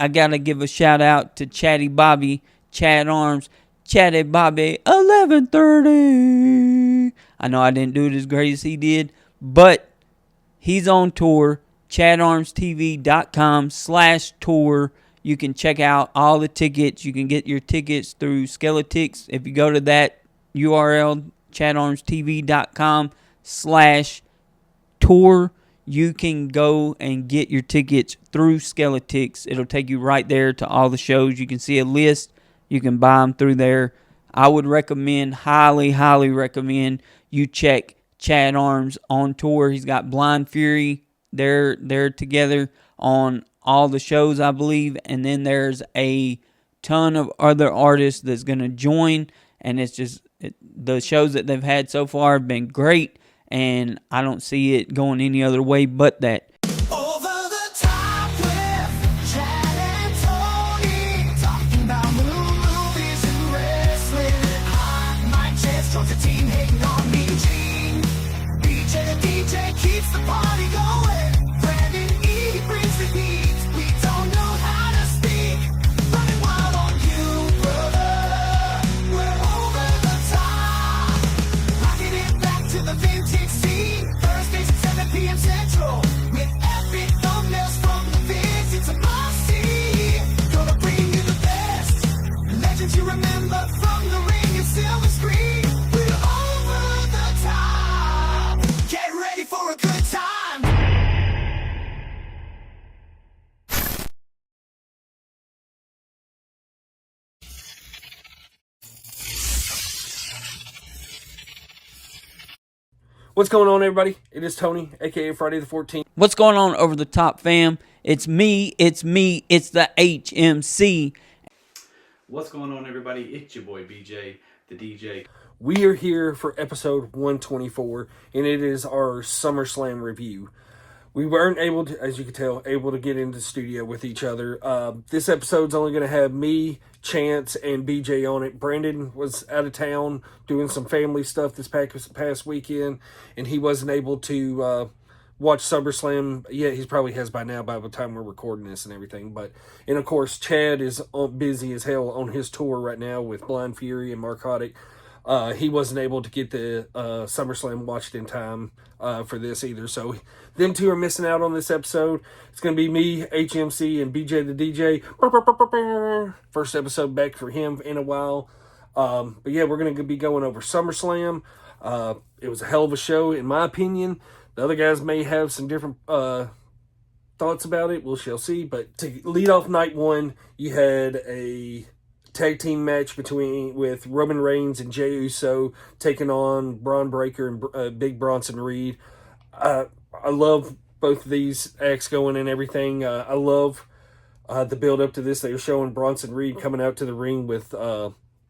I got to give a shout out to Chatty Bobby, Chad Arms, Chatty Bobby 1130. I know I didn't do it as great as he did, but he's on tour. ChadArmsTV.com/tour. You can check out all the tickets. You can get your tickets through Skeletix. If you go to that URL, ChadArmsTV.com/tour, you can go and get your tickets through Skeletix. It'll take you right there to all the shows. You can see a list. You can buy them through there. I would recommend, highly, highly recommend you check Chad Arms on tour. He's got Blind Fury. They're together on all the shows, I believe. And then there's a ton of other artists that's going to join. And it's just, the shows that they've had so far have been great. And I don't see it going any other way but that. What's going on, everybody? It is Tony, a.k.a. Friday the 14th. What's going on, Over the Top fam? It's me, it's the HMC. What's going on, everybody? It's your boy BJ, the DJ. We are here for episode 124, and it is our SummerSlam review. We weren't able to, as you can tell, able to get into the studio with each other. This episode's only going to have me, Chance, and BJ on it. Brandon was out of town doing some family stuff this past weekend, and he wasn't able to watch SummerSlam. Yeah, he probably has by now, by the time we're recording this and everything. And of course, Chad is busy as hell on his tour right now with Blind Fury and Narcotic. He wasn't able to get the SummerSlam watched in time for this either. So them two are missing out on this episode. It's going to be me, HMC, and BJ the DJ. First episode back for him in a while. But yeah, we're going to be going over SummerSlam. It was a hell of a show, in my opinion. The other guys may have some different thoughts about it. We shall see. But to lead off night one, you had a tag team match with Roman Reigns and Jey Uso taking on Braun Breaker and Big Bronson Reed. I love both of these acts going and everything. I love the build up to this. They were showing Bronson Reed coming out to the ring with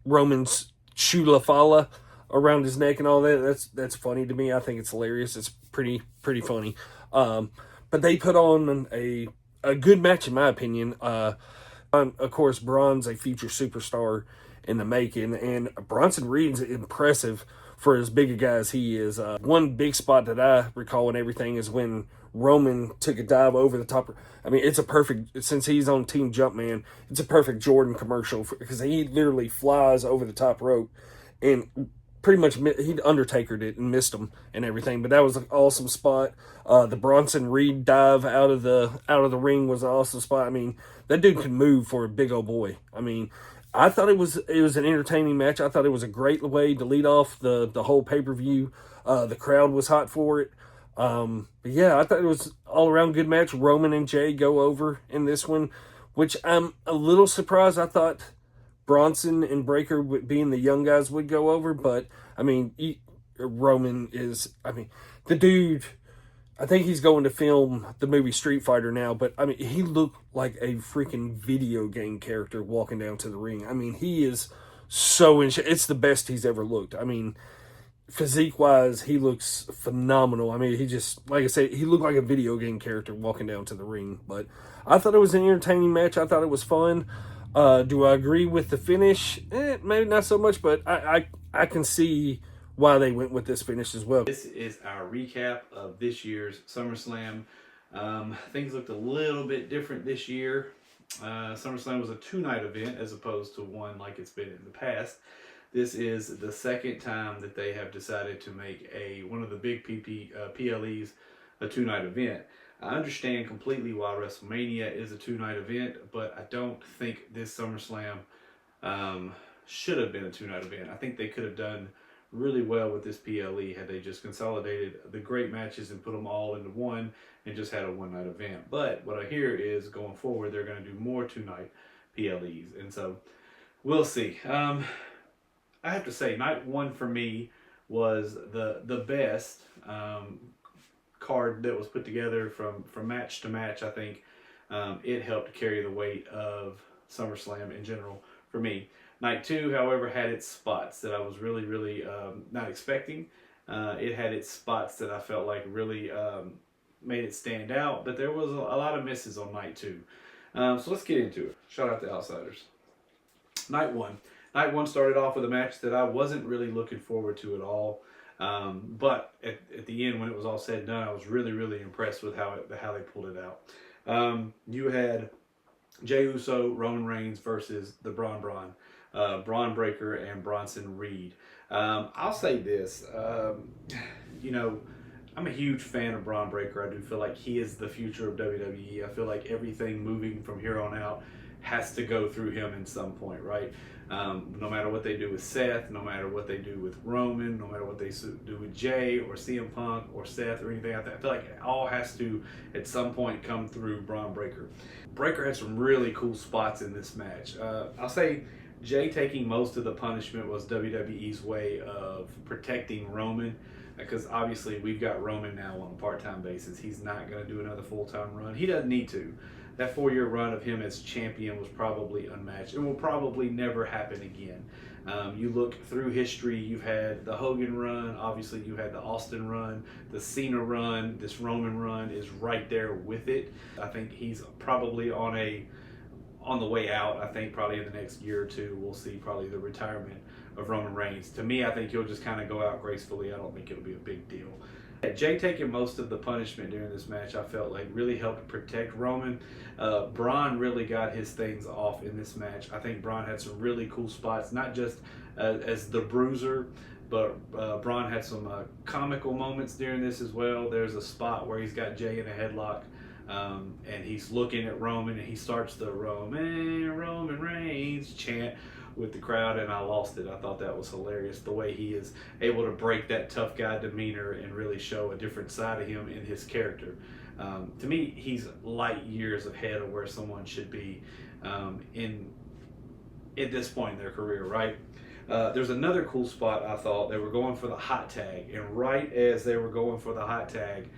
Roman's Shula Fala around his neck and all that. That's funny to me. I think it's hilarious. It's pretty funny. But they put on a good match in my opinion. Of course, Braun's a future superstar in the making, and Bronson Reed's impressive for as big a guy as he is. One big spot that I recall and everything is when Roman took a dive over the top. I mean, it's a perfect, since he's on Team Jumpman, it's a perfect Jordan commercial because he literally flies over the top rope and pretty much he'd Undertakered it and missed him and everything. But that was an awesome spot. The Bronson Reed dive out of the ring was an awesome spot. I mean, that dude can move for a big old boy. I mean, I thought it was an entertaining match. I thought it was a great way to lead off the whole pay-per-view. The crowd was hot for it. But yeah, I thought it was all around good match. Roman and Jey go over in this one, which I'm a little surprised. I thought Bronson and Breaker, being the young guys, would go over, but I mean, Roman is, I mean, the dude, I think he's going to film the movie Street Fighter now, but I mean, he looked like a freaking video game character walking down to the ring. I mean, he is so it's the best he's ever looked. I mean, physique wise, he looks phenomenal. I mean, he just, like I said, he looked like a video game character walking down to the ring. But I thought it was an entertaining match. I thought it was fun. Do I agree with the finish? Maybe not so much, but I can see why they went with this finish as well. This is our recap of this year's SummerSlam. Things looked a little bit different this year. SummerSlam was a 2-night event as opposed to one like it's been in the past. This is the second time that they have decided to make one of the big PLEs a 2-night event. I understand completely why WrestleMania is a 2-night event, but I don't think this SummerSlam should have been a 2-night event. I think they could have done really well with this PLE had they just consolidated the great matches and put them all into one and just had a 1-night event. But what I hear is going forward, they're going to do more 2-night PLEs. And so we'll see. I have to say, night one for me was the best card that was put together from match to match. I think it helped carry the weight of SummerSlam in general for me. Night two, however, had its spots that I was really not expecting. It had its spots that I felt like really made it stand out, but there was a lot of misses on night two. So let's get into it. Shout out to Outsiders. Night one. Night one started off with a match that I wasn't really looking forward to at all. But at the end, when it was all said and done, I was really impressed with how they pulled it out. You had Jey Uso, Roman Reigns versus the Braun Breaker and Bronson Reed. I'll say this, I'm a huge fan of Braun Breaker. I do feel like he is the future of WWE. I feel like everything moving from here on out has to go through him in some point, right? No matter what they do with Seth, no matter what they do with Roman, no matter what they do with Jay or CM Punk or Seth or anything like that, I feel like it all has to, at some point, come through Braun Breaker. Breaker had some really cool spots in this match. I'll say Jay taking most of the punishment was WWE's way of protecting Roman, because obviously we've got Roman now on a part-time basis. He's not going to do another full-time run. He doesn't need to. That 4-year run of him as champion was probably unmatched and will probably never happen again. You look through history, you've had the Hogan run, obviously you had the Austin run, the Cena run, this Roman run is right there with it. I think he's probably on the way out. I think probably in the next year or two we'll see probably the retirement of Roman Reigns. To me, I think he'll just kind of go out gracefully. I don't think it'll be a big deal. Jay taking most of the punishment during this match, I felt like really helped protect Roman. Braun really got his things off in this match. I think Braun had some really cool spots, not just as the bruiser, but Braun had some comical moments during this as well. There's a spot where he's got Jay in a headlock, and he's looking at Roman, and he starts the Roman Reigns chant with the crowd, and I lost it. I thought that was hilarious, the way he is able to break that tough guy demeanor and really show a different side of him in his character. To me, he's light years ahead of where someone should be at this point in their career, right? There's another cool spot. I thought they were going for the hot tag, and right as they were going for the hot tag,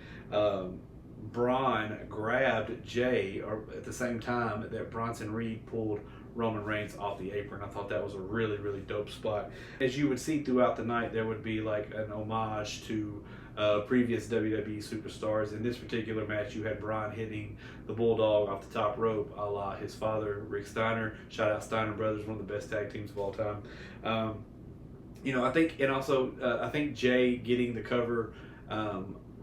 Braun grabbed Jay, or at the same time that Bronson Reed pulled Roman Reigns off the apron. I thought that was a really dope spot. As you would see throughout the night, there would be like an homage to previous WWE superstars. In this particular match, you had Braun hitting the Bulldog off the top rope, a la his father, Rick Steiner. Shout out Steiner Brothers, one of the best tag teams of all time. I think, and also I think Jay getting the cover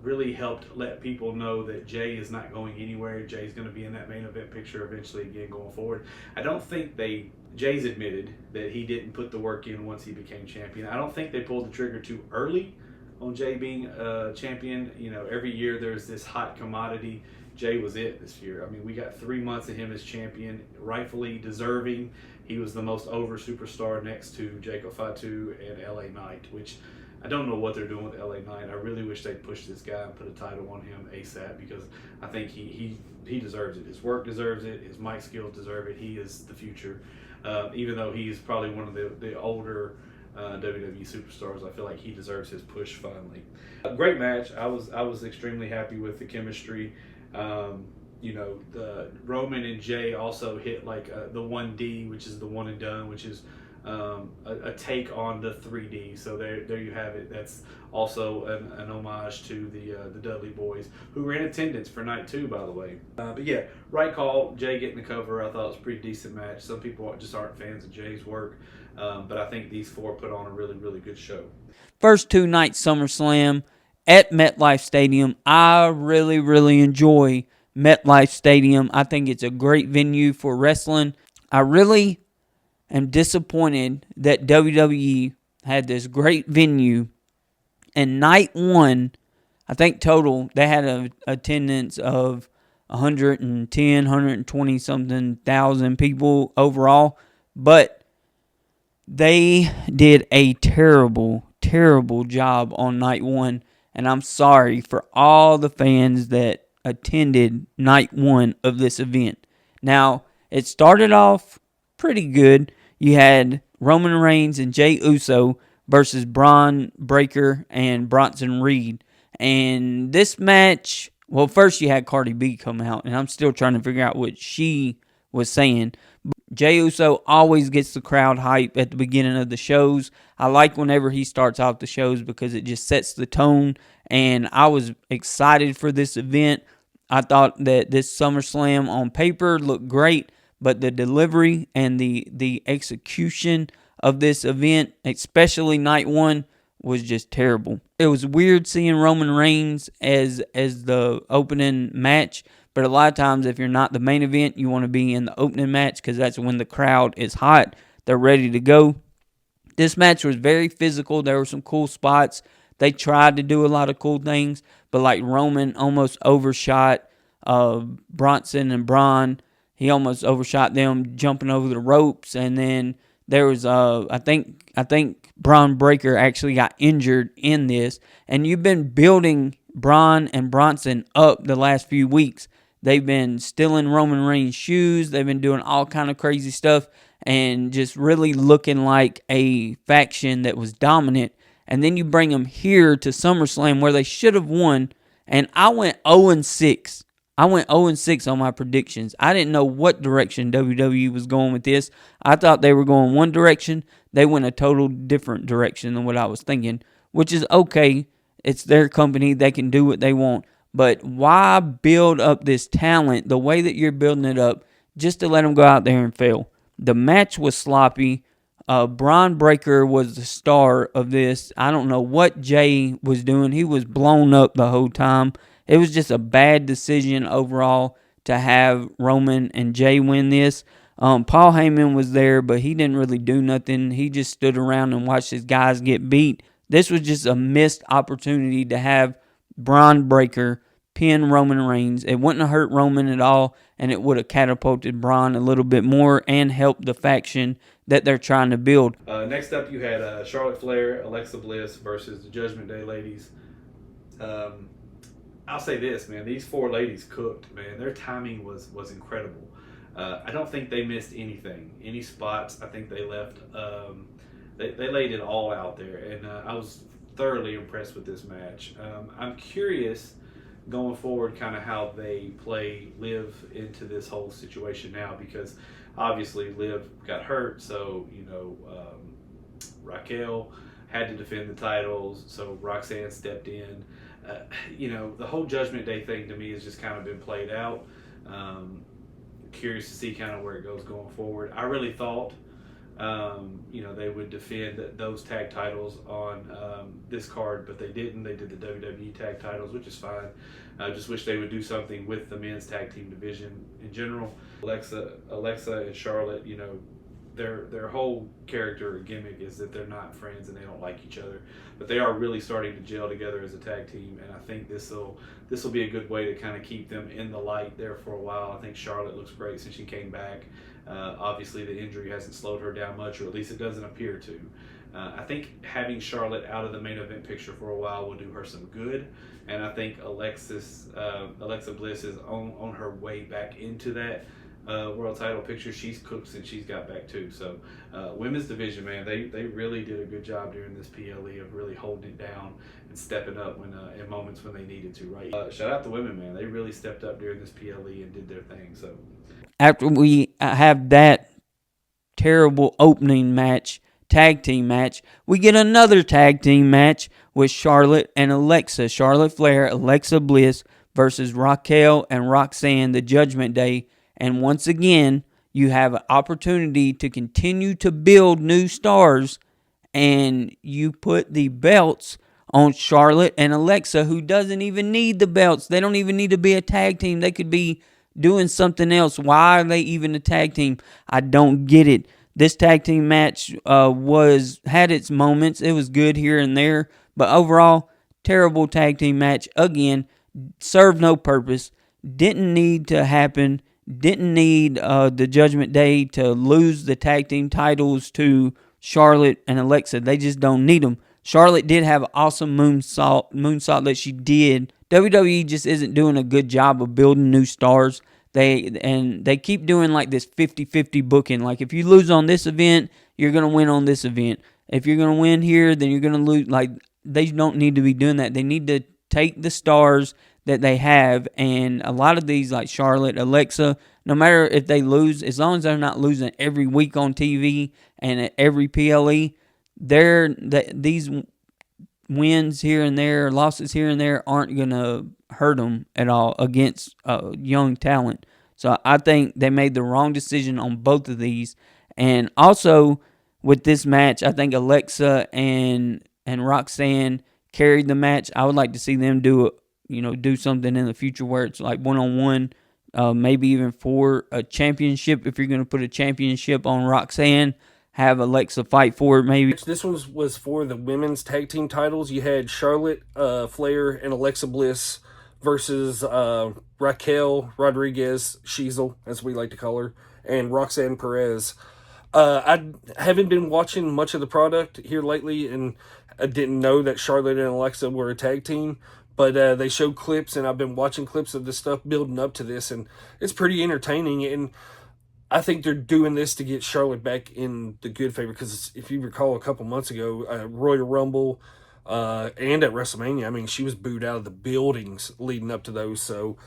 really helped let people know that Jay is not going anywhere. Jay's going to be in that main event picture eventually again going forward. I don't think Jay's admitted that he didn't put the work in once he became champion. I don't think they pulled the trigger too early on Jay being champion. Every year there's this hot commodity. Jay was it this year. I mean, we got 3 months of him as champion, rightfully deserving. He was the most over superstar next to Jacob Fatu and LA Knight, which I don't know what they're doing with LA Knight. I really wish they'd push this guy and put a title on him ASAP, because I think he deserves it. His work deserves it. His mic skills deserve it. He is the future. Even though he's probably one of the older WWE superstars, I feel like he deserves his push finally. Great match. I was extremely happy with the chemistry. The Roman and Jay also hit like the 1D, which is the one and done, which is a take on the 3D. So there you have it. That's also an homage to the Dudley Boys, who were in attendance for night 2, by the way. But yeah, right call. Jay getting the cover, I thought it was a pretty decent match. Some people just aren't fans of Jay's work, but I think these 4 put on a really good show. First 2 nights SummerSlam at MetLife Stadium. I really enjoy MetLife Stadium. I think it's a great venue for wrestling. I really am disappointed that WWE had this great venue, and night one, I think total, they had an attendance of 110, 120 something thousand people overall, but they did a terrible, terrible job on night one, and I'm sorry for all the fans that attended night one of this event. Now, it started off pretty good. You had Roman Reigns and Jey Uso versus Braun Breaker and Bronson Reed. And this match, well, first you had Cardi B come out, and I'm still trying to figure out what she was saying. Jey Uso always gets the crowd hype at the beginning of the shows. I like whenever he starts off the shows because it just sets the tone, and I was excited for this event. I thought that this SummerSlam on paper looked great, but the delivery and the execution of this event, especially night one, was just terrible. It was weird seeing Roman Reigns as the opening match, but a lot of times if you're not the main event, you want to be in the opening match because that's when the crowd is hot. They're ready to go. This match was very physical. There were some cool spots. They tried to do a lot of cool things, but like Roman almost overshot Bronson and Braun. He almost overshot them jumping over the ropes, and then there was I think Braun Breaker actually got injured in this, and you've been building Braun and Bronson up the last few weeks. They've been stealing Roman Reigns' shoes. They've been doing all kind of crazy stuff and just really looking like a faction that was dominant. And then you bring them here to SummerSlam where they should have won, and I went 0-6. I went 0-6 on my predictions. I didn't know what direction WWE was going with this. I thought they were going one direction. They went a total different direction than what I was thinking, which is okay. It's their company. They can do what they want. But why build up this talent the way that you're building it up just to let them go out there and fail? The match was sloppy. Braun Breaker was the star of this. I don't know what Jey was doing. He was blown up the whole time. It was just a bad decision overall to have Roman and Jey win this. Paul Heyman was there, but he didn't really do nothing. He just stood around and watched his guys get beat. This was just a missed opportunity to have Braun Breaker pin Roman Reigns. It wouldn't have hurt Roman at all, and it would have catapulted Braun a little bit more and helped the faction that they're trying to build. Next up, you had Charlotte Flair, Alexa Bliss versus the Judgment Day ladies. I'll say this, man. These four ladies cooked, man. Their timing was incredible. I don't think they missed anything, any spots. I think they left. They laid it all out there, and I was thoroughly impressed with this match. I'm curious going forward, kind of how they play Liv into this whole situation now, because obviously Liv got hurt, so Raquel had to defend the titles, so Roxanne stepped in. The whole Judgment Day thing to me has just kind of been played out. Curious to see kind of where it goes going forward. I really thought, they would defend those tag titles on this card, but they didn't. They did the WWE tag titles, which is fine. I just wish they would do something with the men's tag team division in general. Alexa and Charlotte, their whole character or gimmick is that they're not friends and they don't like each other, but they are really starting to gel together as a tag team, and I think this will be a good way to kind of keep them in the light there for a while. I think Charlotte looks great since she came back. Obviously the injury hasn't slowed her down much, or at least it doesn't appear to. I think having Charlotte out of the main event picture for a while will do her some good, and I think Alexa Bliss is on her way back into that world title picture. She's cooked since she's got back too. So women's division, man, they really did a good job during this PLE of really holding it down and stepping up when in moments when they needed to, right? Shout out to women, man. They really stepped up during this PLE and did their thing. So after we have that terrible opening match, tag team match, we get another tag team match with Charlotte and Alexa. Charlotte Flair, Alexa Bliss versus Raquel and Roxanne, the Judgment Day. And once again, you have an opportunity to continue to build new stars, and you put the belts on Charlotte and Alexa, who doesn't even need the belts. They don't even need to be a tag team. They could be doing something else. Why are they even a tag team? I don't get it. This tag team match had its moments. It was good here and there, but overall, terrible tag team match. Again, served no purpose. Didn't need to happen. Didn't need the Judgment Day to lose the tag team titles to Charlotte and Alexa. They just don't need them. Charlotte did have an awesome moonsault that she did. WWE just isn't doing a good job of building new stars. They keep doing like this 50-50 booking. Like if you lose on this event, you're going to win on this event. If you're going to win here, then you're going to lose. Like they don't need to be doing that. They need to take the stars that they have, and a lot of these like Charlotte, Alexa, no matter if they lose, as long as they're not losing every week on TV and at every PLE, these wins here and there, losses here and there aren't going to hurt them at all against young talent. So I think they made the wrong decision on both of these. And also with this match, I think Alexa and Roxanne carried the match. I would like to see them do something in the future where it's like one-on-one, maybe even for a championship. If you're going to put a championship on Roxanne, have Alexa fight for it maybe. This one was for the women's tag team titles. You had Charlotte Flair and Alexa Bliss versus Raquel Rodriguez, Sheezel, as we like to call her, and Roxanne Perez. I haven't been watching much of the product here lately, and I didn't know that Charlotte and Alexa were a tag team. But they showed clips, and I've been watching clips of the stuff building up to this, and it's pretty entertaining. And I think they're doing this to get Charlotte back in the good favor, because if you recall a couple months ago, Royal Rumble and at WrestleMania, I mean, she was booed out of the buildings leading up to those. So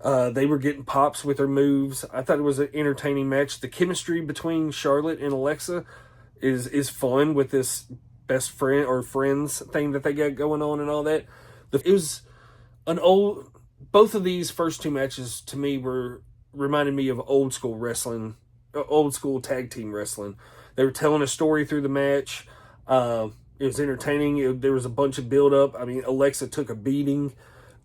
they were getting pops with her moves. I thought it was an entertaining match. The chemistry between Charlotte and Alexa is fun with this best friend or friends thing that they got going on and all that. It was both of these first two matches to me reminded me of old school wrestling, old school tag team wrestling. They were telling a story through the match. It was entertaining. There was a bunch of build up. I mean, Alexa took a beating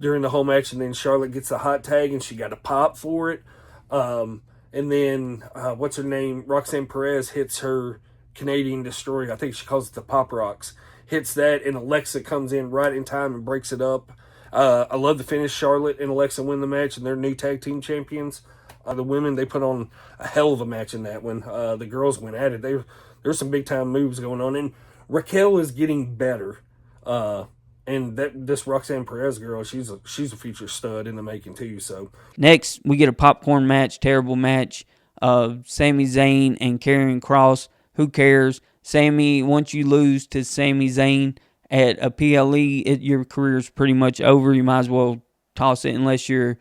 during the whole match, and then Charlotte gets a hot tag, and she got a pop for it. And then what's her name? Roxanne Perez hits her Canadian Destroyer. I think she calls it the Pop Rocks. Hits that, and Alexa comes in right in time and breaks it up. I love the finish. Charlotte and Alexa win the match, and they're new tag team champions. The women, they put on a hell of a match in that one. The girls went at it. There were some big time moves going on, and Raquel is getting better. And this Roxanne Perez girl, she's a future stud in the making too. So next, we get a popcorn match, terrible match of Sami Zayn and Karrion Kross. Who cares? Sammy, once you lose to Sami Zayn at a PLE, your career's pretty much over. You might as well toss it unless you're,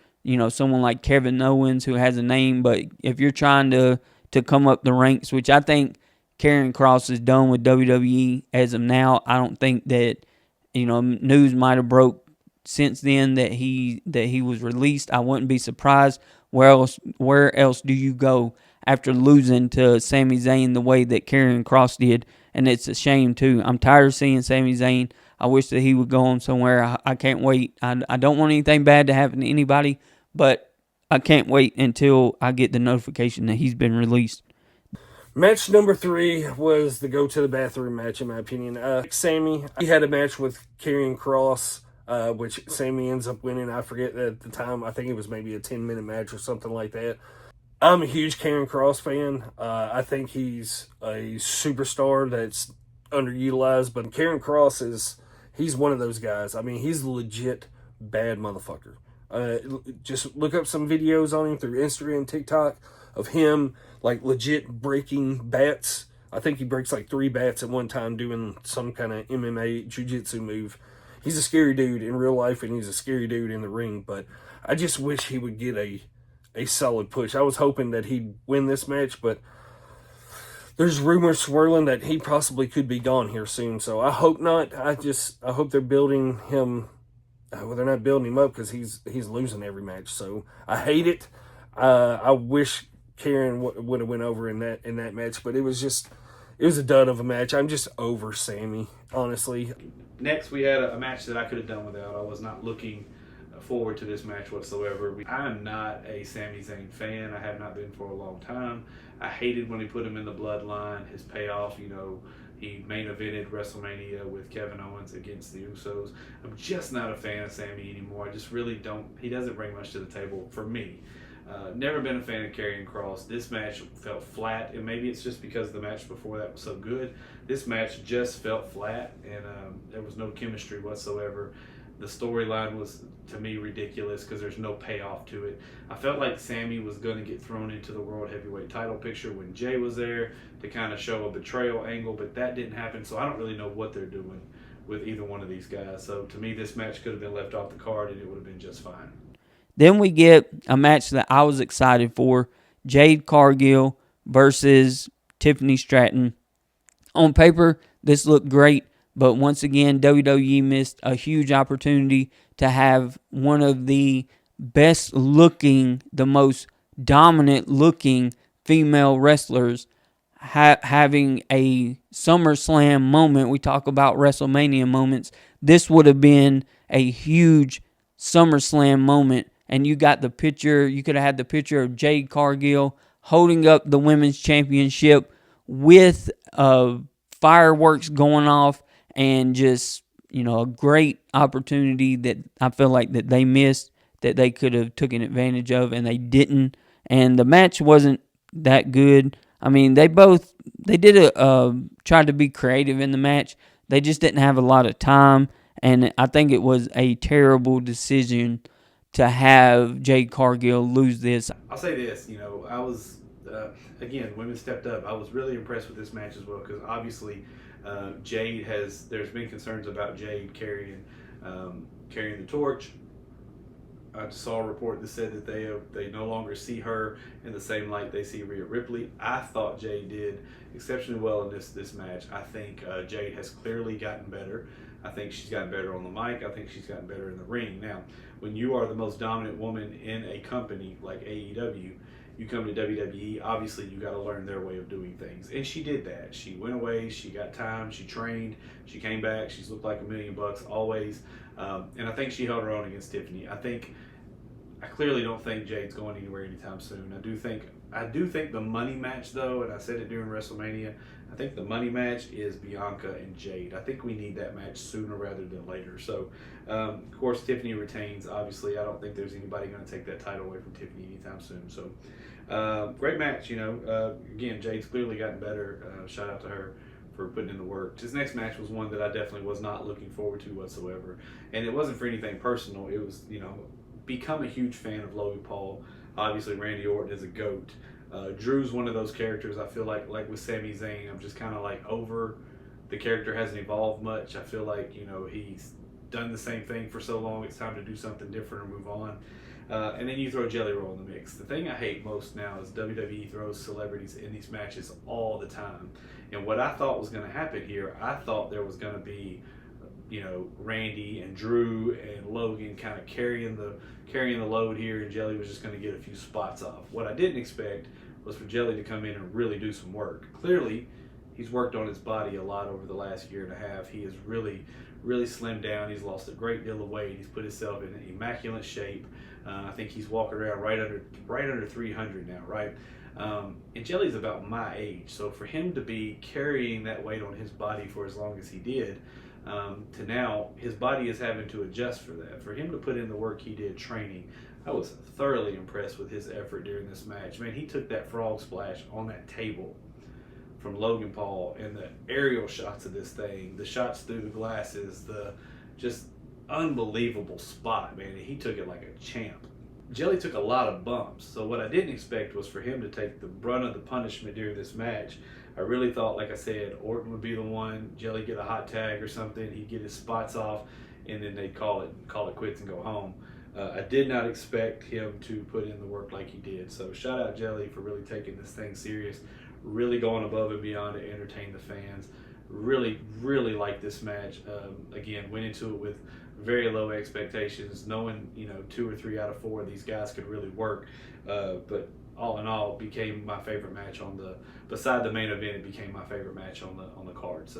someone like Kevin Owens who has a name. But if you're trying to come up the ranks, which I think Karrion Kross is done with WWE as of now, I don't think that, news might have broke since then that he was released. I wouldn't be surprised. Where else do you go after losing to Sami Zayn the way that Karrion Kross did? And it's a shame, too. I'm tired of seeing Sami Zayn. I wish that he would go on somewhere. I can't wait. I don't want anything bad to happen to anybody, but I can't wait until I get the notification that he's been released. Match number 3 was the go to the bathroom match, in my opinion. Sammy, he had a match with Karrion Kross, which Sammy ends up winning. I forget at the time. I think it was maybe a 10-minute match or something like that. I'm a huge Karrion Kross fan. I think he's a superstar that's underutilized, but Karrion Kross he's one of those guys. I mean, he's a legit bad motherfucker. Just look up some videos on him through Instagram and TikTok of him, like, legit breaking bats. I think he breaks like 3 bats at one time doing some kind of MMA jiu-jitsu move. He's a scary dude in real life, and he's a scary dude in the ring, but I just wish he would get a solid push. I was hoping that he'd win this match, but there's rumors swirling that he possibly could be gone here soon, so I hope not. I hope they're building him. Well, they're not building him up because he's losing every match, so I hate it. I wish Karen would have went over in that match, but it was it was a dud of a match. I'm just over Sammy, honestly. Next, we had a match that I could have done without. I was not looking forward to this match whatsoever. I am not a Sami Zayn fan. I have not been for a long time. I hated when he put him in the bloodline. His payoff, he main evented WrestleMania with Kevin Owens against the Usos. I'm just not a fan of Sami anymore. I just really don't. He doesn't bring much to the table for me. Never been a fan of Karrion Kross. This match felt flat, and maybe it's just because the match before that was so good. This match just felt flat, and there was no chemistry whatsoever. The storyline was, to me, ridiculous because there's no payoff to it. I felt like Sammy was going to get thrown into the World Heavyweight title picture when Jay was there to kind of show a betrayal angle, but that didn't happen, so I don't really know what they're doing with either one of these guys. So to me, this match could have been left off the card, and it would have been just fine. Then we get a match that I was excited for, Jade Cargill versus Tiffany Stratton. On paper, this looked great, but once again, WWE missed a huge opportunity to have one of the best looking, the most dominant looking female wrestlers having a SummerSlam moment. We talk about WrestleMania moments. This would have been a huge SummerSlam moment, and you got the picture. You could have had the picture of Jade Cargill holding up the women's championship with fireworks going off, and just a great opportunity that I feel like that they missed, that they could have taken advantage of, and they didn't. And the match wasn't that good. I mean, they did tried to be creative in the match. They just didn't have a lot of time, and I think it was a terrible decision to have Jade Cargill lose this. I'll say this, I was, again, women stepped up. I was really impressed with this match as well because obviously there's been concerns about Jade carrying the torch. I just saw a report that said that they no longer see her in the same light they see Rhea Ripley. I thought Jade did exceptionally well in this match. I think Jade has clearly gotten better. I think she's gotten better on the mic. I think she's gotten better in the ring. Now, when you are the most dominant woman in a company like AEW, you come to WWE, obviously you got to learn their way of doing things. And she did that. She went away, she got time, she trained, she came back, she's looked like $1 million always. And I think she held her own against Tiffany. I clearly don't think Jade's going anywhere anytime soon. I do think the money match, though, and I said it during WrestleMania, I think the money match is Bianca and Jade. I think we need that match sooner rather than later. So, of course, Tiffany retains. Obviously, I don't think there's anybody going to take that title away from Tiffany anytime soon. So, great match. Again, Jade's clearly gotten better. Shout out to her for putting in the work. This next match was one that I definitely was not looking forward to whatsoever, and it wasn't for anything personal. It was, become a huge fan of Logan Paul. Obviously, Randy Orton is a GOAT. Drew's one of those characters I feel like with Sami Zayn, I'm just kind of like over. The character hasn't evolved much. I feel like, he's done the same thing for so long, it's time to do something different or move on. And then you throw Jelly Roll in the mix. The thing I hate most now is WWE throws celebrities in these matches all the time. And what I thought was going to happen here, I thought there was going to be Randy and Drew and Logan kind of carrying the load here, and Jelly was just going to get a few spots off. What I didn't expect was for Jelly to come in and really do some work. Clearly, he's worked on his body a lot over the last year and a half. He has really, really slimmed down. He's lost a great deal of weight. He's put himself in immaculate shape. I think he's walking around right under 300 now, right? And Jelly's about my age, so for him to be carrying that weight on his body for as long as he did, to now his body is having to adjust for that. For him to put in the work he did training, I was thoroughly impressed with his effort during this match. Man, he took that frog splash on that table from Logan Paul, and the aerial shots of this thing, the shots through the glasses, the just unbelievable spot, man. He took it like a champ. Jelly took a lot of bumps, so what I didn't expect was for him to take the brunt of the punishment during this match. I really thought, like I said, Orton would be the one, Jelly get a hot tag or something, he'd get his spots off, and then they'd call it quits and go home. I did not expect him to put in the work like he did. So shout out Jelly for really taking this thing serious, really going above and beyond to entertain the fans. Really, really liked this match. Again, went into it with very low expectations, knowing 2 or 3 out of 4 of these guys could really work. But all in all, became my favorite match beside the main event, it became my favorite match on the card. So.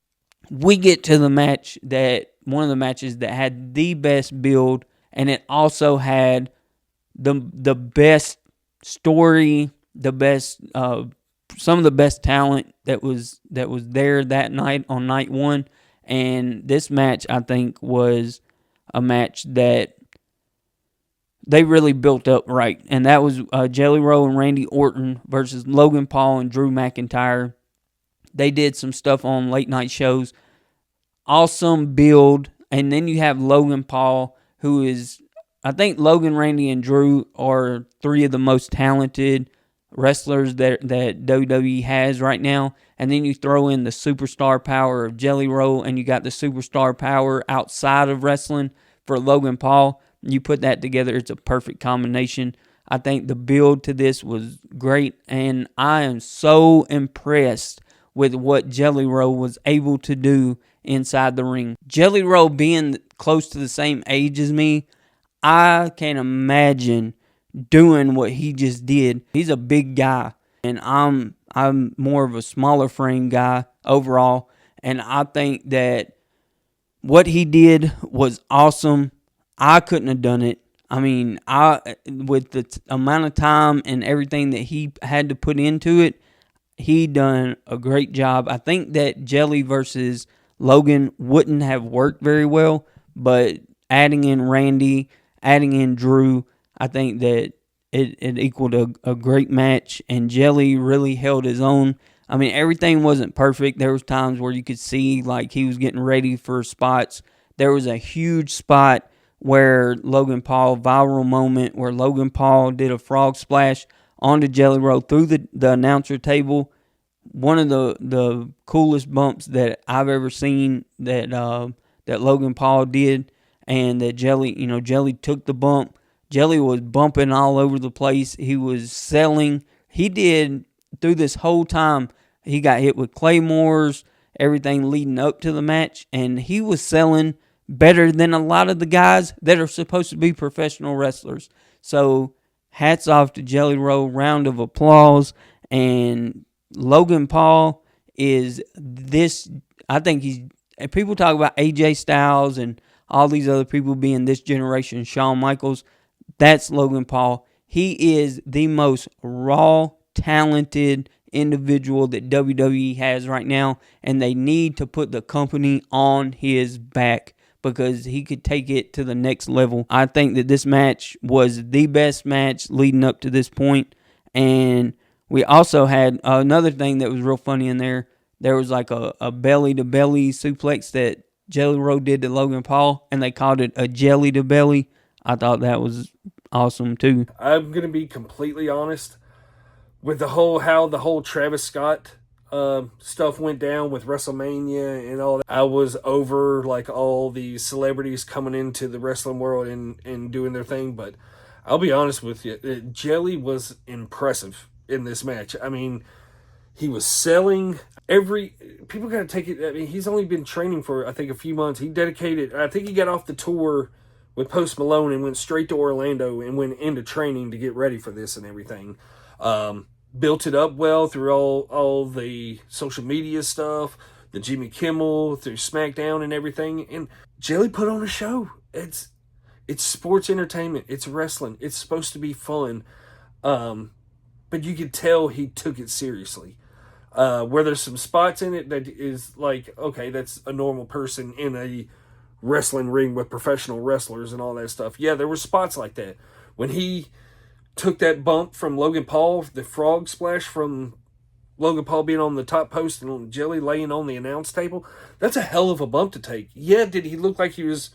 We get to one of the matches that had the best build, and it also had the best story, the best some of the best talent that was there that night on night one. And this match, I think, was a match that they really built up right, and that was Jelly Roll and Randy Orton versus Logan Paul and Drew McIntyre. They did some stuff on late night shows. Awesome build. And then you have Logan Paul, who is, I think Logan, Randy, and Drew are three of the most talented wrestlers that WWE has right now. And then you throw in the superstar power of Jelly Roll, and you got the superstar power outside of wrestling for Logan Paul. You put that together, it's a perfect combination. I think the build to this was great, and I am so impressed with what Jelly Roll was able to do inside the ring. Jelly Roll being close to the same age as me, I can't imagine doing what he just did. He's a big guy, and I'm more of a smaller frame guy overall, and I think that what he did was awesome. I couldn't have done it. I mean, with the amount of time and everything that he had to put into it, he done a great job. I think that Jelly versus Logan wouldn't have worked very well, but adding in Randy, adding in Drew, I think that it equaled a great match, and Jelly really held his own. I mean, everything wasn't perfect. There was times where you could see like he was getting ready for spots. There was a huge spot where Logan Paul, viral moment, where Logan Paul did a frog splash onto Jelly Roll through the announcer table. One of the coolest bumps that I've ever seen that Logan Paul did, and that Jelly took the bump. Jelly was bumping all over the place. He was selling. He did through this whole time. He got hit with claymores, everything leading up to the match, and he was selling better than a lot of the guys that are supposed to be professional wrestlers. So hats off to Jelly Roll, round of applause. And Logan Paul is this, I think people talk about AJ Styles and all these other people being this generation Shawn Michaels. That's Logan Paul. He is the most raw, talented individual that WWE has right now, and they need to put the company on his back because he could take it to the next level. I think that this match was the best match leading up to this point. And we also had another thing that was real funny in there. There was like a belly-to-belly suplex that Jelly Roll did to Logan Paul, and they called it a jelly-to-belly. I thought that was awesome too. I'm going to be completely honest with how the whole Travis Scott stuff went down with WrestleMania and all that. I was over like all the celebrities coming into the wrestling world and doing their thing, but I'll be honest with you, Jelly was impressive in this match. I mean, he was selling people got to take it. I mean, he's only been training for, I think, a few months. I think he got off the tour with Post Malone and went straight to Orlando and went into training to get ready for this and everything. Built it up well through all the social media stuff, the Jimmy Kimmel, through SmackDown and everything. And Jelly put on a show. It's sports entertainment. It's wrestling. It's supposed to be fun. But you could tell he took it seriously. Where there's some spots in it that is like, okay, that's a normal person in a wrestling ring with professional wrestlers and all that stuff. Yeah, there were spots like that. When he took that bump from Logan Paul, the frog splash from Logan Paul being on the top post and Jelly laying on the announce table, that's a hell of a bump to take. Yeah, did he look like he was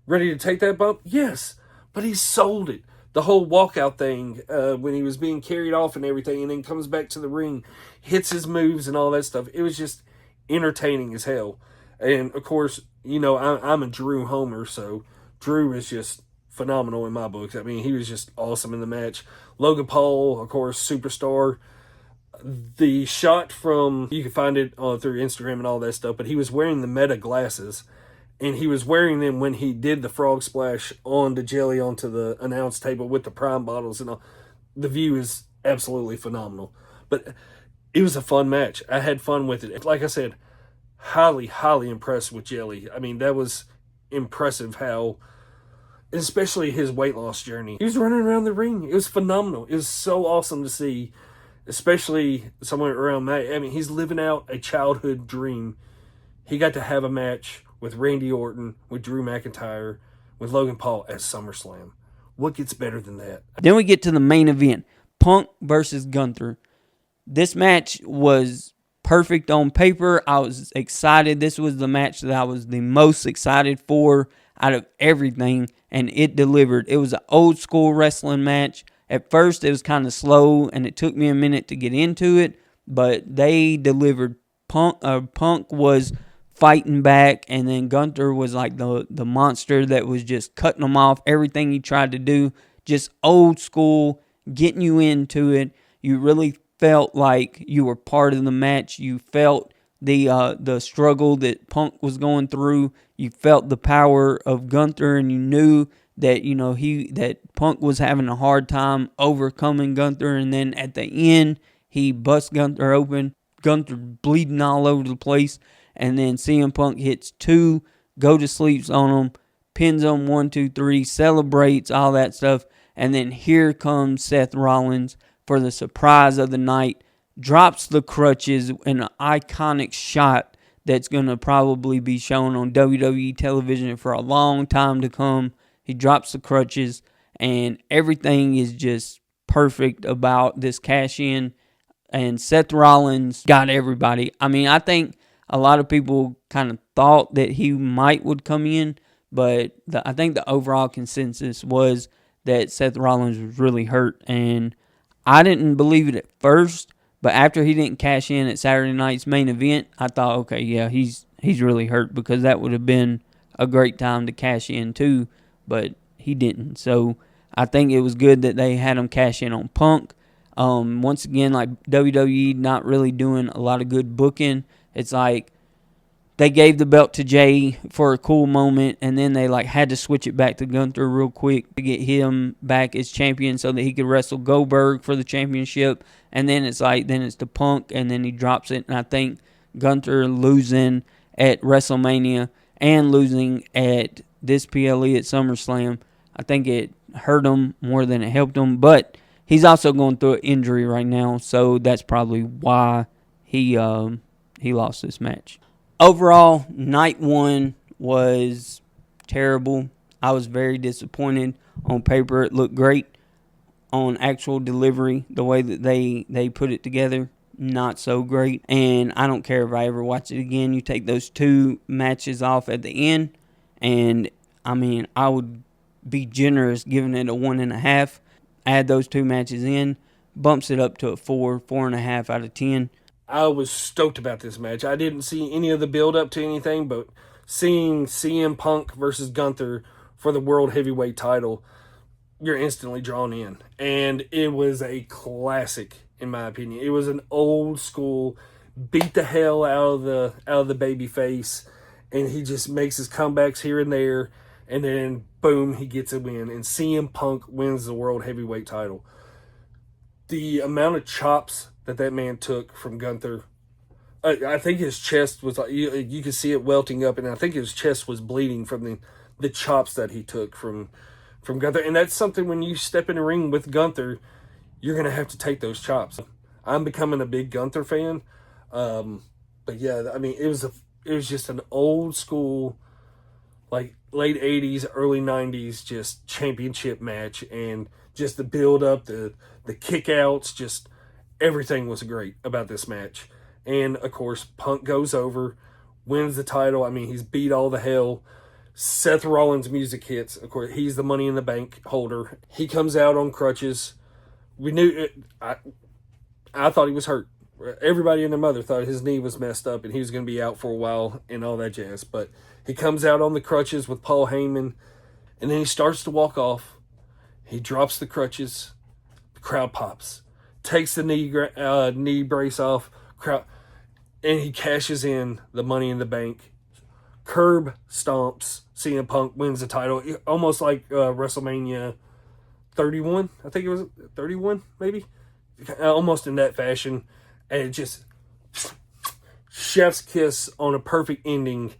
ready to take that bump? Yes, but he sold it. The whole walkout thing, when he was being carried off and everything, and then comes back to the ring, hits his moves and all that stuff. It was just entertaining as hell. And, of course, I'm a Drew homer, so Drew is just phenomenal in my books. I mean, he was just awesome in the match. Logan Paul, of course, superstar. The shot you can find it through Instagram and all that stuff, but he was wearing the Meta glasses, and he was wearing them when he did the frog splash onto Jelly onto the announce table with the Prime bottles and all. The view is absolutely phenomenal. But it was a fun match. I had fun with it. Like I said, highly, highly impressed with Jelly. I mean, that was impressive how, especially his weight loss journey. He was running around the ring. It was phenomenal. It was so awesome to see, especially somewhere around that. I mean, he's living out a childhood dream. He got to have a match with Randy Orton, with Drew McIntyre, with Logan Paul at SummerSlam. What gets better than that? Then we get to the main event, Punk versus Gunther. This match was perfect on paper. I was excited. This was the match that I was the most excited for out of everything, and it delivered. It was an old school wrestling match. At first, it was kind of slow, and it took me a minute to get into it, but they delivered. Punk was fighting back, and then Gunther was like the monster that was just cutting them off. Everything he tried to do, just old school, getting you into it. You really felt like you were part of the match. You felt the struggle that Punk was going through. You felt the power of Gunther, and you knew that that Punk was having a hard time overcoming Gunther. And then at the end, he busts Gunther open. Gunther bleeding all over the place. And then CM Punk hits 2 go-to-sleeps on him, pins him 1, 2, 3, celebrates, all that stuff. And then here comes Seth Rollins for the surprise of the night, drops the crutches in an iconic shot that's going to probably be shown on WWE television for a long time to come. He drops the crutches, and everything is just perfect about this cash-in. And Seth Rollins got everybody. I mean, I think a lot of people kind of thought that he would come in, but I think the overall consensus was that Seth Rollins was really hurt. And I didn't believe it at first, but after he didn't cash in at Saturday night's main event, I thought, okay, yeah, he's really hurt, because that would have been a great time to cash in too, but he didn't. So I think it was good that they had him cash in on Punk. Once again, like WWE not really doing a lot of good booking. It's like they gave the belt to Jay for a cool moment, and then they had to switch it back to Gunther real quick to get him back as champion so that he could wrestle Goldberg for the championship. And then it's to Punk, and then he drops it. And I think Gunther losing at WrestleMania and losing at this PLE at SummerSlam, I think it hurt him more than it helped him. But he's also going through an injury right now, so that's probably why he lost this match. Overall, night 1 was terrible. I was very disappointed. On paper, it looked great. On actual delivery, the way that they put it together, not so great. And I don't care if I ever watch it again. You take those 2 matches off at the end, and I mean, I would be generous giving it a 1.5. Add those 2 matches in, bumps it up to a 4.5 out of 10. I was stoked about this match. I didn't see any of the build up to anything, but seeing CM Punk versus Gunther for the World Heavyweight title, you're instantly drawn in. And it was a classic, in my opinion. It was an old school, beat the hell out of the baby face, and he just makes his comebacks here and there, and then boom, he gets a win. And CM Punk wins the World Heavyweight title. The amount of chops that man took from Gunther, I think his chest was like, you could see it welting up, and I think his chest was bleeding from the chops that he took from Gunther. And that's something, when you step in the ring with Gunther, you're going to have to take those chops. I'm becoming a big Gunther fan. But yeah, I mean, it was just an old school, like late 80s, early 90s, just championship match. And just the build up, the kickouts, just everything was great about this match. And of course, Punk goes over, wins the title. I mean, he's beat all the hell. Seth Rollins' music hits. Of course, he's the Money in the Bank holder. He comes out on crutches. We knew it. I thought he was hurt. Everybody and their mother thought his knee was messed up and he was going to be out for a while and all that jazz. But he comes out on the crutches with Paul Heyman, and then he starts to walk off. He drops the crutches. The crowd pops. Takes the knee brace off. Crowd, and he cashes in the Money in the Bank. Curb stomps. CM Punk wins the title, almost like WrestleMania 31. I think it was 31, maybe. almost in that fashion, and it just chef's kiss on a perfect ending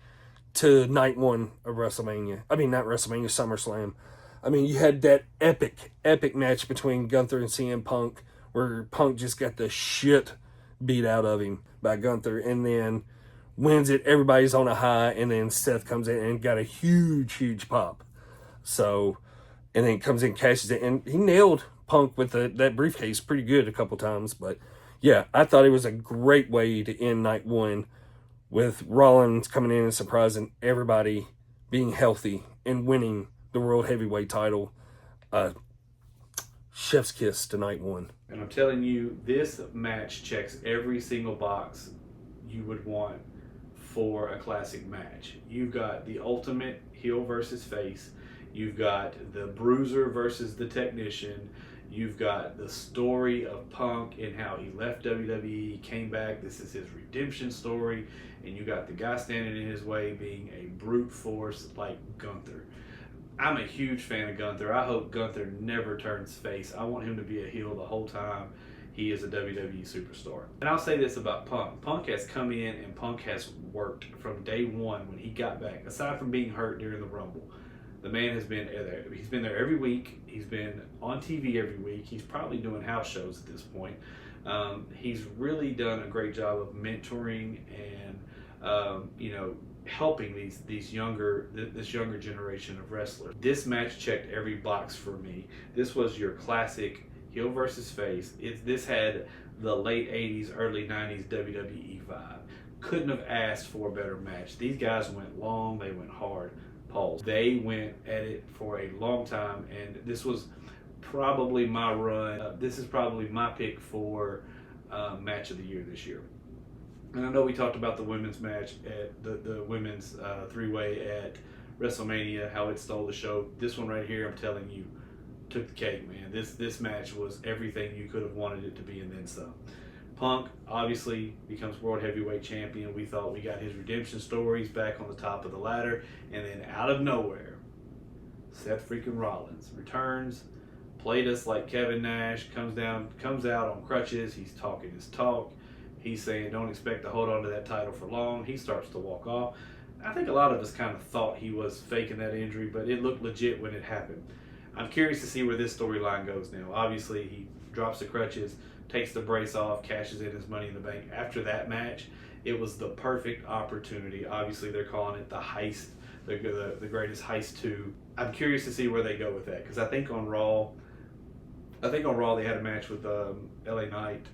to night one of WrestleMania. I mean, not WrestleMania, SummerSlam. I mean, you had that epic match between Gunther and CM Punk, where Punk just got the shit beat out of him by Gunther, and then wins it. Everybody's on a high, and then Seth comes in and got a huge pop. So, and then comes in, cashes it, and he nailed Punk with that briefcase pretty good a couple times. But yeah, I thought it was a great way to end night one, with Rollins coming in and surprising everybody, being healthy and winning the World Heavyweight title. Chef's kiss to night one. And I'm telling you, this match checks every single box you would want for a classic match. You've got the ultimate heel versus face. You've got the bruiser versus the technician. You've got the story of Punk and how he left WWE, came back. This is his redemption story. And you got the guy standing in his way being a brute force like Gunther. I'm a huge fan of Gunther. I hope Gunther never turns face. I want him to be a heel the whole time he is a WWE superstar. And I'll say this about Punk. Punk has come in and Punk has worked from day one when he got back. Aside from being hurt during the Rumble, the man has been there. He's been there every week. He's been on TV every week. He's probably doing house shows at this point. He's really done a great job of mentoring and helping this younger generation of wrestlers. This match checked every box for me. This was your classic heel versus face. This had the late 80s, early 90s WWE vibe. Couldn't have asked for a better match. These guys went long, they went hard. Pause. They went at it for a long time, and this was probably my run. This is probably my pick for match of the year this year. And I know we talked about the women's match at the women's three-way at WrestleMania, how it stole the show. This one right here, I'm telling you, took the cake, man. This match was everything you could have wanted it to be and then some. Punk obviously becomes World Heavyweight Champion. We thought we got his redemption stories back on the top of the ladder. And then out of nowhere, Seth freaking Rollins returns, played us like Kevin Nash, comes out on crutches. He's talking his talk. He's saying, don't expect to hold on to that title for long. He starts to walk off. I think a lot of us kind of thought he was faking that injury, but it looked legit when it happened. I'm curious to see where this storyline goes now. Obviously, he drops the crutches, takes the brace off, cashes in his Money in the Bank. After that match, it was the perfect opportunity. Obviously, they're calling it the heist, the greatest heist 2. I'm curious to see where they go with that, because I think on Raw they had a match with LA Knight.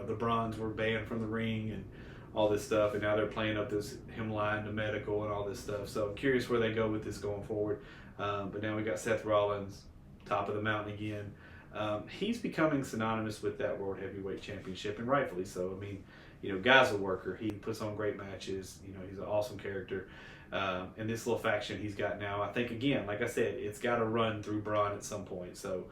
The Bronze were banned from the ring and all this stuff, and now they're playing up him lying to medical and all this stuff. So I'm curious where they go with this going forward. But now we got Seth Rollins, top of the mountain again. He's becoming synonymous with that World Heavyweight Championship, and rightfully so. I mean, guy's a worker. He puts on great matches. He's an awesome character. And this little faction he's got now, I think, again, like I said, it's got to run through Braun at some point. So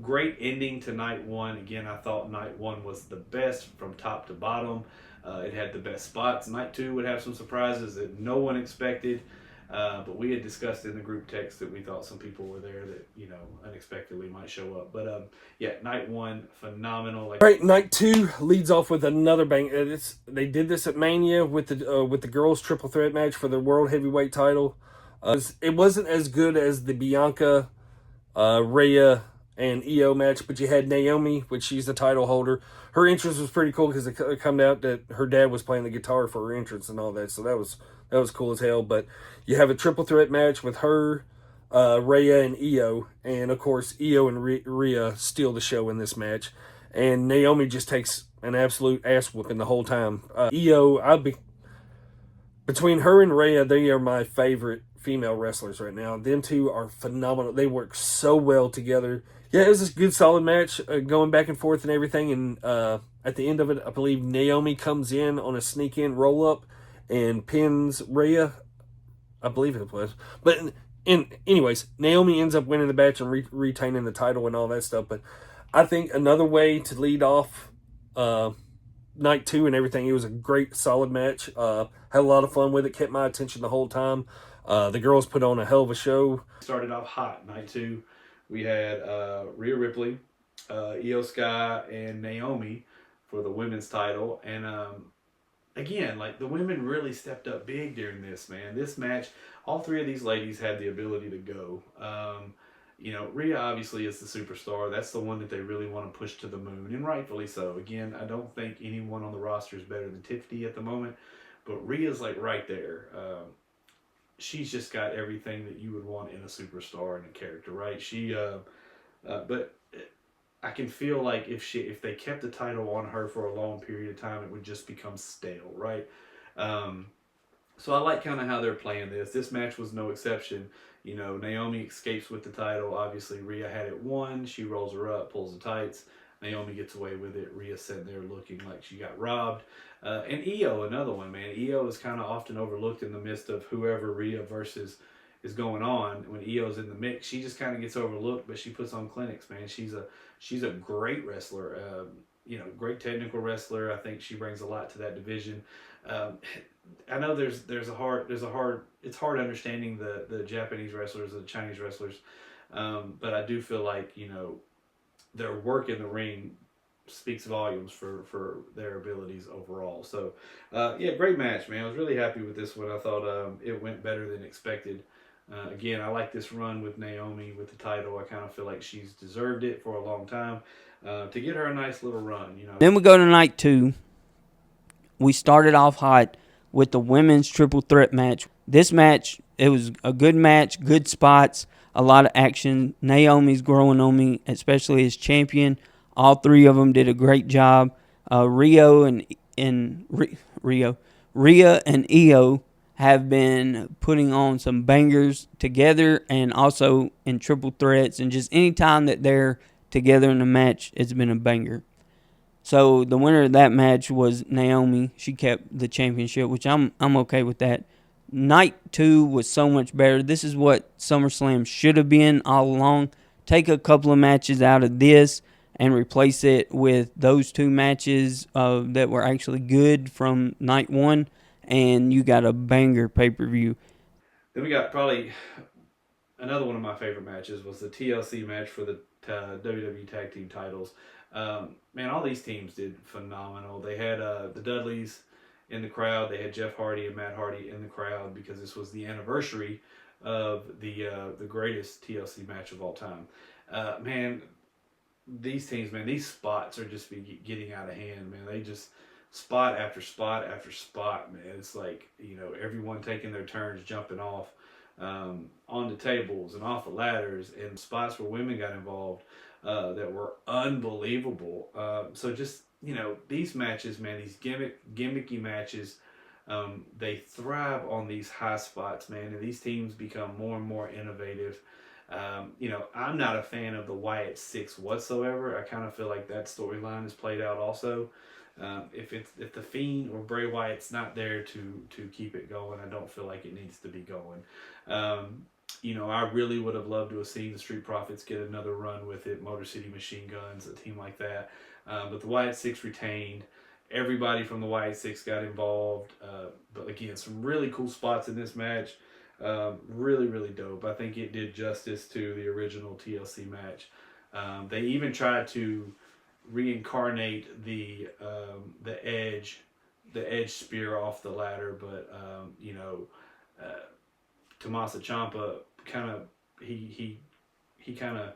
great ending to night one. Again, I thought night one was the best from top to bottom. It had the best spots. Night two would have some surprises that no one expected. But we had discussed in the group text that we thought some people were there that, unexpectedly might show up. But night one, phenomenal. All right, night two leads off with another bang. They did this at Mania with the girls' triple threat match for the World Heavyweight title. It wasn't as good as the Bianca, Rhea, and Io match, but you had Naomi, which she's the title holder. Her entrance was pretty cool because it come out that her dad was playing the guitar for her entrance and all that, so that was cool as hell. But you have a triple threat match with her, Rhea, and Io, and of course Io and Rhea steal the show in this match, and Naomi just takes an absolute ass whooping the whole time. Between her and Rhea, they are my favorite female wrestlers right now. Them two are phenomenal. They work so well together. Yeah, it was a good, solid match, going back and forth and everything. And at the end of it, I believe Naomi comes in on a sneak-in roll-up and pins Rhea. I believe it was. But anyways, Naomi ends up winning the match and retaining the title and all that stuff. But I think another way to lead off night two and everything, it was a great, solid match. Had a lot of fun with it. Kept my attention the whole time. The girls put on a hell of a show. Started off hot. Night two, we had Rhea Ripley Io Sky and Naomi for the women's title. And again, like the women really stepped up big during this, man. This match, all three of these ladies had the ability to go. Rhea obviously is the superstar. That's the one that they really want to push to the moon, and rightfully so. Again, I don't think anyone on the roster is better than Tiffany at the moment, but Rhea's like right there. She's just got everything that you would want in a superstar and a character, right? But I can feel like if they kept the title on her for a long period of time, it would just become stale, right? So I like kind of how they're playing this. This match was no exception. Naomi escapes with the title. Obviously, Rhea had it won. She rolls her up, pulls the tights. Naomi gets away with it. Rhea sitting there looking like she got robbed. And Io, another one, man. Io is kind of often overlooked in the midst of whoever Rhea versus is going on. When Io's in the mix, she just kind of gets overlooked, but she puts on clinics, man. She's a great wrestler. Great technical wrestler. I think she brings a lot to that division. I know it's hard understanding the Japanese wrestlers, the Chinese wrestlers, but I do feel like their work in the ring speaks volumes for their abilities overall. So great match, man. I was really happy with this one. I thought it went better than expected. Again, I like this run with Naomi with the title. I kind of feel like she's deserved it for a long time. To get her a nice little run, Then we go to night 2. We started off hot with the women's triple threat match. This match, it was a good match, good spots, a lot of action. Naomi's growing on me, especially as champion. All three of them did a great job. Rhea and Io have been putting on some bangers together and also in triple threats. And just any time that they're together in a match, it's been a banger. So the winner of that match was Naomi. She kept the championship, which I'm okay with that. Night 2 was so much better. This is what SummerSlam should have been all along. Take a couple of matches out of this and replace it with those 2 matches that were actually good from night 1, and you got a banger pay-per-view. Then we got probably another one of my favorite matches was the TLC match for the WWE Tag Team titles. Man, all these teams did phenomenal. They had the Dudleys in the crowd. They had Jeff Hardy and Matt Hardy in the crowd because this was the anniversary of the greatest TLC match of all time. Man, these teams, man, these spots are just getting out of hand, man. They just spot after spot after spot, man. It's like, everyone taking their turns jumping off on the tables and off the ladders, and spots where women got involved that were unbelievable. So just, these matches, man, these gimmicky matches, they thrive on these high spots, man, and these teams become more and more innovative. I'm not a fan of the Wyatt Six whatsoever. I kind of feel like that storyline is played out also. If the Fiend or Bray Wyatt's not there to keep it going, I don't feel like it needs to be going. I really would have loved to have seen the Street Profits get another run with it, Motor City Machine Guns, a team like that. But the Wyatt Six retained. Everybody from the Wyatt Six got involved. But again, some really cool spots in this match. Really, really dope. I think it did justice to the original TLC match. They even tried to reincarnate the Edge spear off the ladder, but Tommaso Ciampa he kind of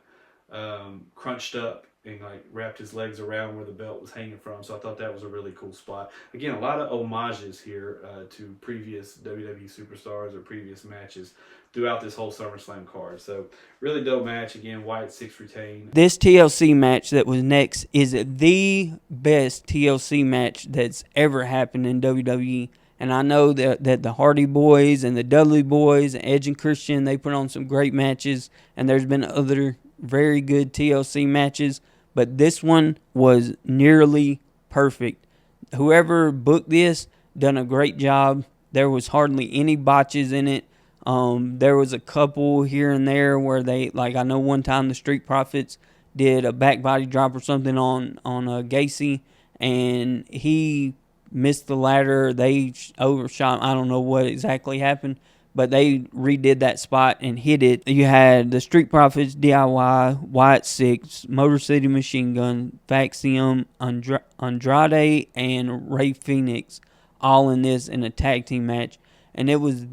crunched up and like wrapped his legs around where the belt was hanging from. So I thought that was a really cool spot. Again, a lot of homages here to previous WWE superstars or previous matches throughout this whole SummerSlam card. So really dope match. Again, Wyatt Six retained. This TLC match that was next is the best TLC match that's ever happened in WWE. And I know that the Hardy Boys and the Dudley Boys, and Edge and Christian, they put on some great matches. And there's been other very good TLC matches. But this one was nearly perfect. Whoever booked this done a great job. There was hardly any botches in it. There was a couple here and there where I know one time the Street Profits did a back body drop or something on Gacy, and he missed the ladder. They overshot. I don't know what exactly happened, but they redid that spot and hit it. You had the Street Profits, DIY, Wyatt Six, Motor City Machine Gun, Faxium, Andrade, and Ray Phoenix all in this in a tag team match. And it was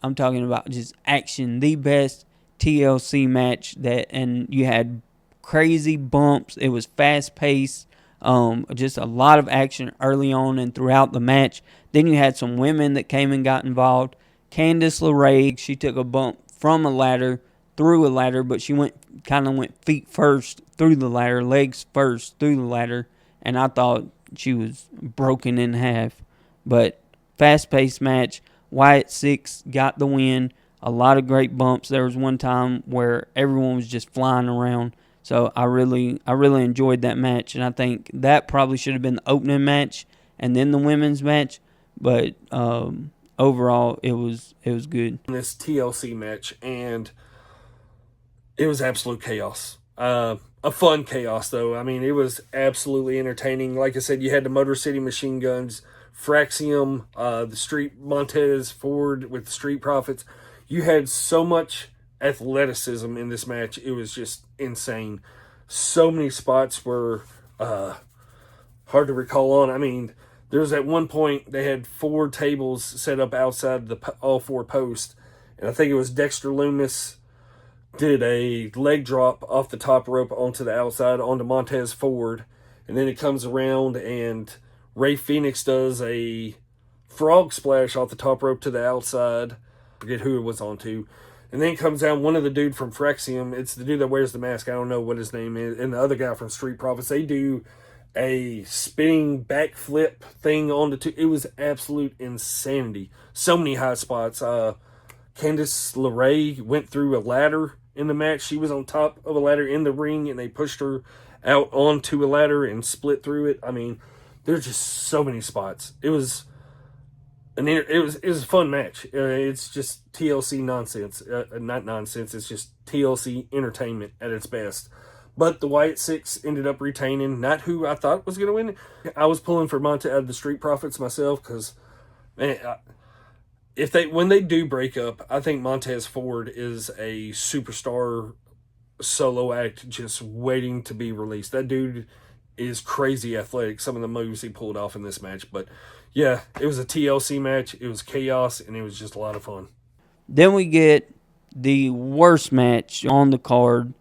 I'm talking about just action, the best TLC match and you had crazy bumps. It was fast paced. Just a lot of action early on and throughout the match. Then you had some women that came and got involved. Candice LeRae, she took a bump from a ladder, through a ladder, but she went feet first through the ladder, legs first through the ladder, and I thought she was broken in half. But fast-paced match. Wyatt Six got the win. A lot of great bumps. There was one time where everyone was just flying around. So I really enjoyed that match, and I think that probably should have been the opening match and then the women's match. But overall, it was good. This TLC match, and it was absolute chaos. A fun chaos, though. I mean, it was absolutely entertaining. Like I said, you had the Motor City Machine Guns, Fraxium, the Street Montez Ford with the Street Profits. You had so much athleticism in this match. It was just insane. So many spots were hard to recall on. I mean, there was at one point they had 4 tables set up outside all 4 posts, and I think it was Dexter Loomis did a leg drop off the top rope onto the outside onto Montez Ford, and then it comes around and Ray Phoenix does a frog splash off the top rope to the outside. I forget who it was onto. And then it comes down one of the dude from Fraxium. It's the dude that wears the mask. I don't know what his name is. And the other guy from Street Profits. They do a spinning backflip thing onto two. It was absolute insanity. So many high spots. Candice LeRae went through a ladder in the match. She was on top of a ladder in the ring, and they pushed her out onto a ladder and split through it. I mean, there's just so many spots. It was a fun match. It's just TLC nonsense. Not nonsense. It's just TLC entertainment at its best. But the Wyatt Six ended up retaining. Not who I thought was going to win. I was pulling for the Street Profits myself because, man, when they do break up, I think Montez Ford is a superstar solo act just waiting to be released. That dude is crazy athletic. Some of the moves he pulled off in this match, but yeah, it was a TLC match. It was chaos, and it was just a lot of fun. Then we get the worst match on the card,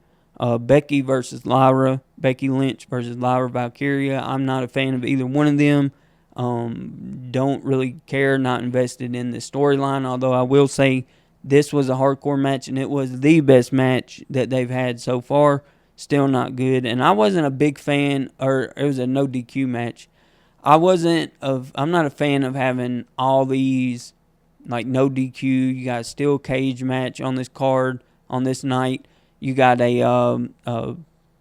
Becky versus Lyra. Becky Lynch versus Lyra Valkyria. I'm not a fan of either one of them. Don't really care, not invested in the storyline, although I will say this was a hardcore match, and it was the best match that they've had so far. Still not good, and I wasn't a big fan, or it was a no DQ match. I'm not a fan of having all these like no DQ. You got a steel cage match on this card on this night. You got a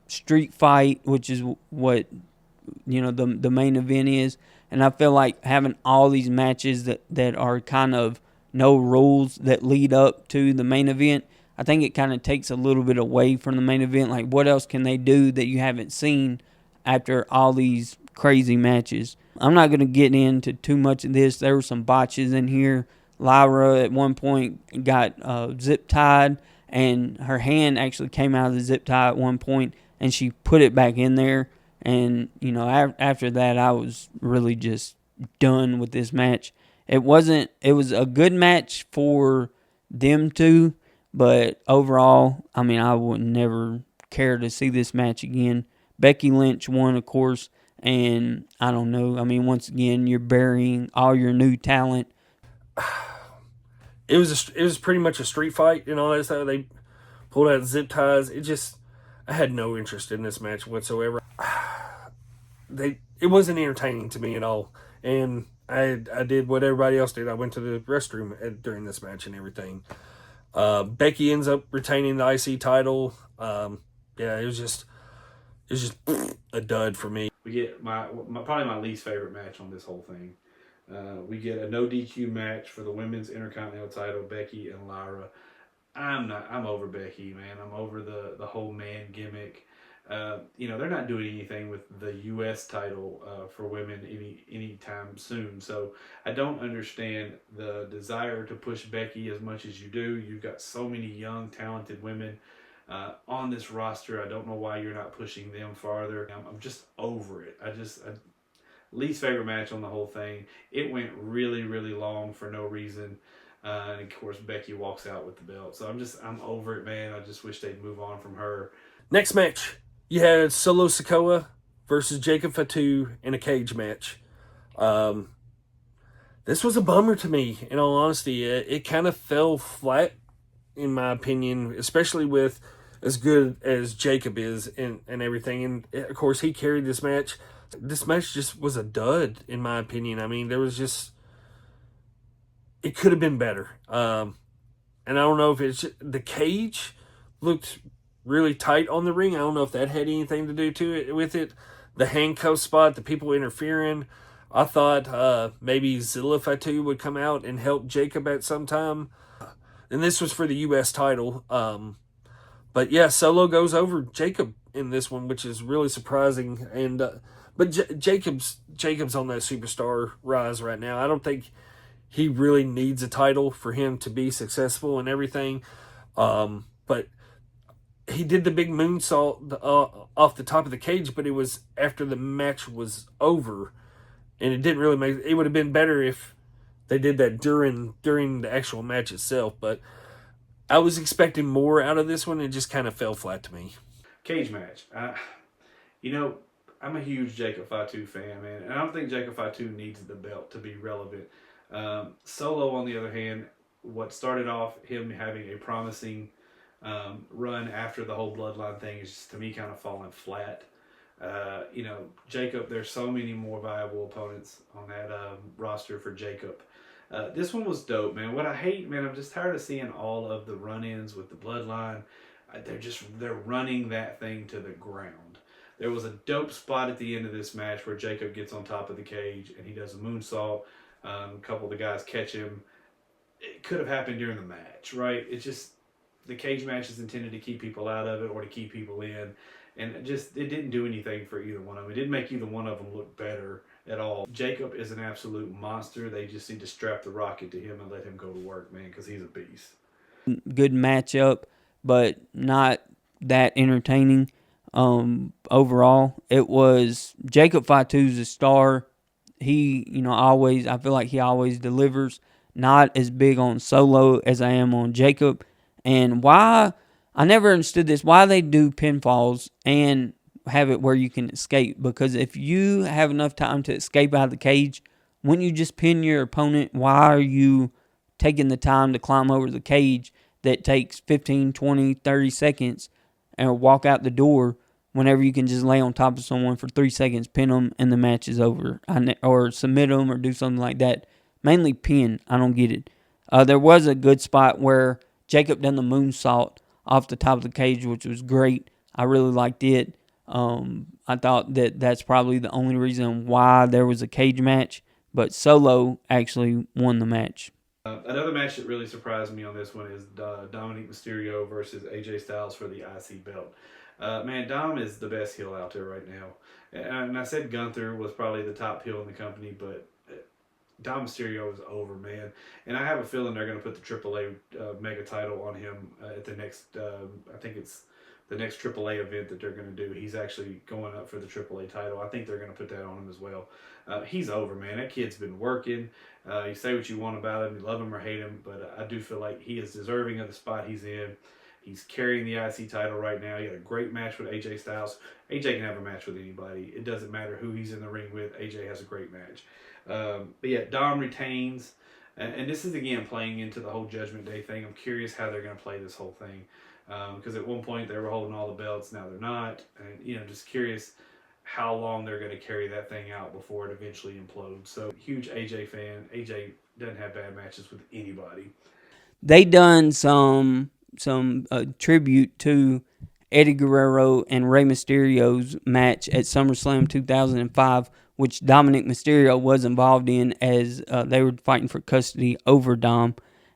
street fight, which is what the main event is. And I feel like having all these matches that are kind of no rules that lead up to the main event, I think it kind of takes a little bit away from the main event. Like, what else can they do that you haven't seen after all these crazy matches? I'm not going to get into too much of this. There were some botches in here. Lyra at one point got zip tied, and her hand actually came out of the zip tie at one point, and she put it back in there. And, after that, I was really just done with this match. It was a good match for them two, but overall, I mean, I would never care to see this match again. Becky Lynch won, of course, and I don't know. I mean, once again, you're burying all your new talent. It was pretty much a street fight and all that stuff. They pulled out zip ties. I had no interest in this match whatsoever. It wasn't entertaining to me at all, and I did what everybody else did. I went to the restroom during this match and everything. Becky ends up retaining the IC title. It was just a dud for me. We get probably my least favorite match on this whole thing. We get a no DQ match for the women's Intercontinental title, Becky and Lyra. I'm over Becky, man. I'm over the whole man gimmick. they're not doing anything with the U.S. title for women anytime soon. So I don't understand the desire to push Becky as much as you do. You've got so many young, talented women on this roster. I don't know why you're not pushing them farther. I'm just over it. Least favorite match on the whole thing. It went really, really long for no reason. And of course, Becky walks out with the belt. So I'm over it, man. I just wish they'd move on from her. Next match, you had Solo Sikoa versus Jacob Fatu in a cage match. This was a bummer to me, in all honesty. It kind of fell flat, in my opinion, especially with as good as Jacob is and everything. And of course, he carried this match. This match just was a dud, in my opinion. I mean, it could have been better. And I don't know if the cage looked really tight on the ring. I don't know if that had anything to do with it. The handcuff spot, the people interfering. I thought maybe Zilla Fatu would come out and help Jacob at some time. And this was for the U.S. title. But yeah, Solo goes over Jacob in this one, which is really surprising. But Jacob's on that superstar rise right now. I don't think he really needs a title for him to be successful and everything. But he did the big moonsault off the top of the cage, but it was after the match was over, and it didn't really make. It would have been better if they did that during the actual match itself. But I was expecting more out of this one, and it just kind of fell flat to me. Cage match. I'm a huge Jacob Fatu fan, man, and I don't think Jacob Fatu needs the belt to be relevant. Solo, on the other hand, what started off him having a promising run after the whole bloodline thing is just, to me, kind of falling flat. Jacob, there's so many more viable opponents on that roster for Jacob. This one was dope, man. What I hate, man, I'm just tired of seeing all of the run-ins with the bloodline. They're running that thing to the ground. There was a dope spot at the end of this match where Jacob gets on top of the cage and he does a moonsault. A couple of the guys catch him. It could have happened during the match, right? It's just the cage match is intended to keep people out of it or to keep people in. And it didn't do anything for either one of them. It didn't make either one of them look better at all. Jacob is an absolute monster. They just need to strap the rocket to him and let him go to work, man, because he's a beast. Good matchup, but not that entertaining. Overall, it was Jacob Fatu's a star. He, I feel like he always delivers. Not as big on Solo as I am on Jacob. And why, I never understood this, why they do pinfalls and have it where you can escape. Because if you have enough time to escape out of the cage, wouldn't you just pin your opponent? Why are you taking the time to climb over the cage that takes 15, 20, 30 seconds and walk out the door whenever you can just lay on top of someone for 3 seconds, pin them, and the match is over? Or submit them or do something like that. Mainly pin. I don't get it. There was a good spot where Jacob done the moonsault off the top of the cage, which was great. I really liked it. I thought that's probably the only reason why there was a cage match. But Solo actually won the match. Another match that really surprised me on this one is Dominic Mysterio versus AJ Styles for the IC belt. Man, Dom is the best heel out there right now. And I said Gunther was probably the top heel in the company, but Dom Mysterio is over, man. And I have a feeling they're going to put the AAA mega title on him at the next, I think it's the next AAA event that they're going to do. He's actually going up for the AAA title. I think they're going to put that on him as well. He's over, man. That kid's been working. You say what you want about him. You love him or hate him. But I do feel like he is deserving of the spot he's in. He's carrying the IC title right now. He had a great match with AJ Styles. AJ can have a match with anybody. It doesn't matter who he's in the ring with. AJ has a great match. But yeah, Dom retains. And this is, again, playing into the whole Judgment Day thing. I'm curious how they're going to play this whole thing. Because at one point they were holding all the belts. Now they're not. And, just curious how long they're going to carry that thing out before it eventually implodes. So, huge AJ fan. AJ doesn't have bad matches with anybody. They done some tribute to Eddie Guerrero and Rey Mysterio's match at SummerSlam 2005, which Dominic Mysterio was involved in as they were fighting for custody over Dom.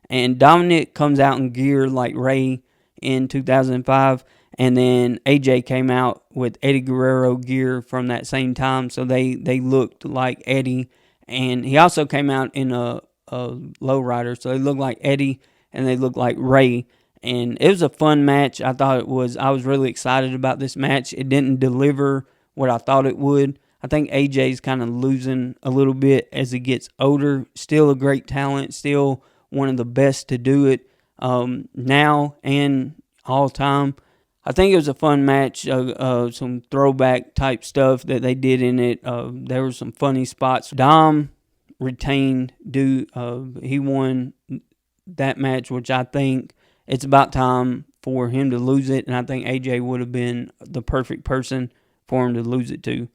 And Dominic comes out in gear like Rey in 2005, And then AJ came out with Eddie Guerrero gear from that same time, so they looked like Eddie. And he also came out in a lowrider, so they looked like Eddie and they looked like Ray. And it was a fun match. I was really excited about this match. It didn't deliver what I thought it would. I think AJ's kind of losing a little bit as he gets older. Still a great talent, still one of the best to do it now and all time. I think it was a fun match, some throwback type stuff that they did in it. There were some funny spots. Dom retained, he won that match, which I think it's about time for him to lose it, and I think AJ would have been the perfect person for him to lose it to.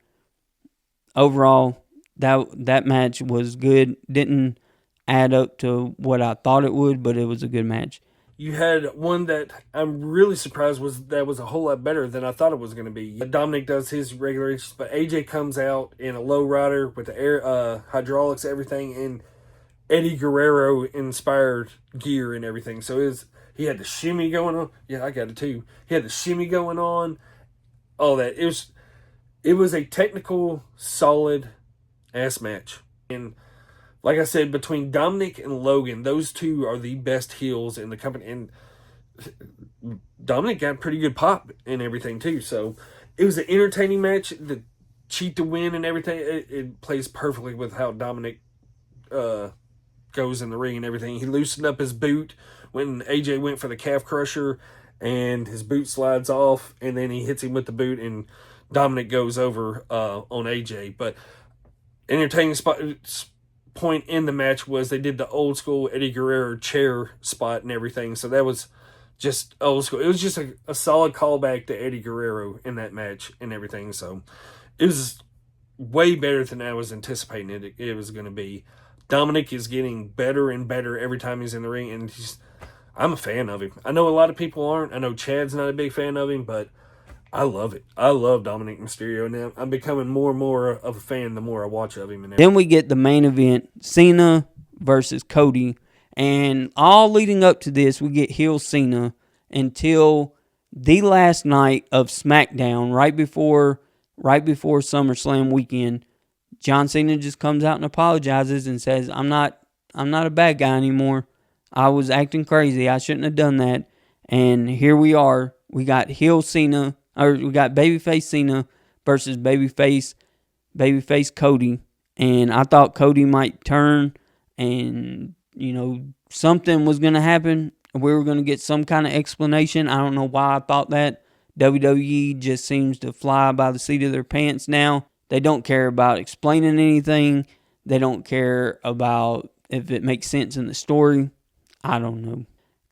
Overall, that match was good. Didn't add up to what I thought it would, but it was a good match. You had one that I'm really surprised was a whole lot better than I thought it was going to be. Dominic does his regular issues, but AJ comes out in a low rider with the air hydraulics, everything, and Eddie Guerrero inspired gear and everything. So he had the shimmy going on. Yeah, I got it too. He had the shimmy going on. All that. It was a technical, solid ass match. And like I said, between Dominic and Logan, those two are the best heels in the company. And Dominic got pretty good pop and everything too. So it was an entertaining match. The cheat to win and everything, it plays perfectly with how Dominic goes in the ring and everything. He loosened up his boot when AJ went for the calf crusher, and his boot slides off, and then he hits him with the boot, and Dominic goes over on AJ. But entertaining point in the match was they did the old school Eddie Guerrero chair spot and everything. So that was just old school. It was just a solid callback to Eddie Guerrero in that match and everything. So it was way better than I was anticipating it was going to be. Dominic is getting better and better every time he's in the ring, and I'm a fan of him. I know a lot of people aren't. I know Chad's not a big fan of him, but I love it. I love Dominic Mysterio now. I'm becoming more and more of a fan the more I watch of him. Then we get the main event, Cena versus Cody. And all leading up to this, we get heel Cena until the last night of SmackDown, right before SummerSlam weekend. John Cena just comes out and apologizes and says, I'm not a bad guy anymore. I was acting crazy. I shouldn't have done that. And here we are. We got heel Cena, or we got babyface Cena versus babyface Cody. And I thought Cody might turn and, something was going to happen. We were going to get some kind of explanation. I don't know why I thought that. WWE just seems to fly by the seat of their pants now. They don't care about explaining anything. They don't care about if it makes sense in the story. I don't know.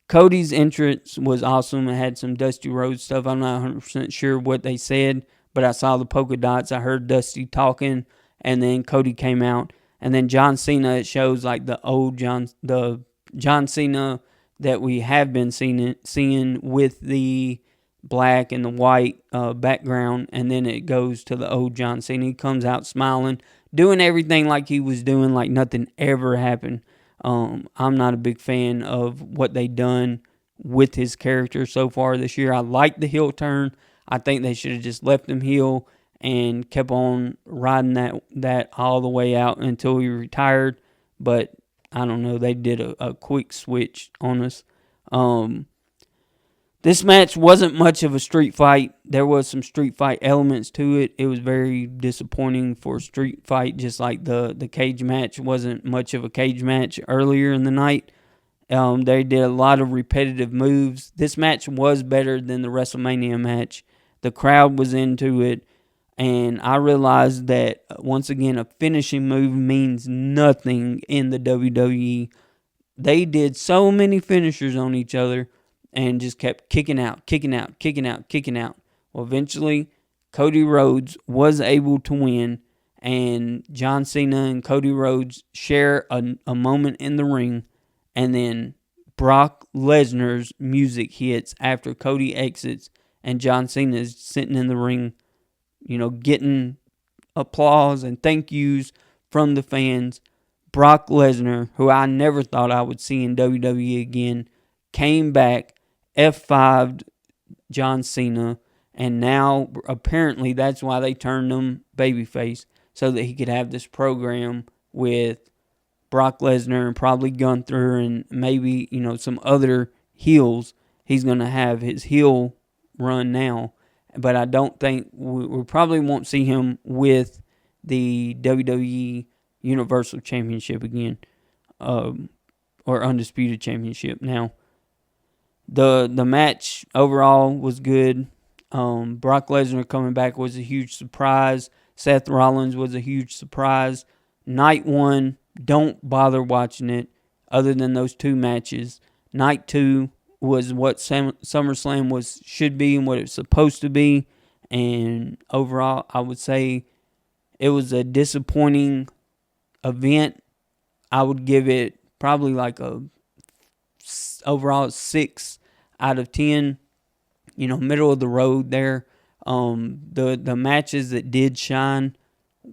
Cody's entrance was awesome. It had some Dusty Rhodes stuff. I'm not 100% sure what they said, but I saw the polka dots. I heard Dusty talking, and then Cody came out. And then John Cena, it shows like the John Cena that we have been seeing with the black and the white background, and then it goes to the old John Cena. He comes out smiling, doing everything like he was doing, like nothing ever happened. I'm not a big fan of what they done with his character so far this year. I like the heel turn. I think they should have just left him heel and kept on riding that all the way out until he retired. But I don't know. They did a quick switch on us. This match wasn't much of a street fight. There was some street fight elements to it. It was very disappointing for a street fight, just like the cage match wasn't much of a cage match earlier in the night. They did a lot of repetitive moves. This match was better than the WrestleMania match. The crowd was into it, and I realized that, once again, a finishing move means nothing in the WWE. They did so many finishers on each other and just kept kicking out. Well, eventually, Cody Rhodes was able to win, and John Cena and Cody Rhodes share a moment in the ring, and then Brock Lesnar's music hits after Cody exits, and John Cena is sitting in the ring, getting applause and thank yous from the fans. Brock Lesnar, who I never thought I would see in WWE again, came back, F5'd John Cena, and now apparently that's why they turned him babyface, so that he could have this program with Brock Lesnar and probably Gunther and maybe, some other heels. He's going to have his heel run now, but I don't think we probably won't see him with the WWE Universal Championship again, or Undisputed Championship. Now, the match overall was good. Brock Lesnar coming back was a huge surprise. Seth Rollins was a huge surprise. Night 1, don't bother watching it other than those 2 matches. Night 2 was what SummerSlam should be and what it's supposed to be. And overall, I would say it was a disappointing event. I would give it probably like a overall 6 out of 10. Middle of the road there. The matches that did shine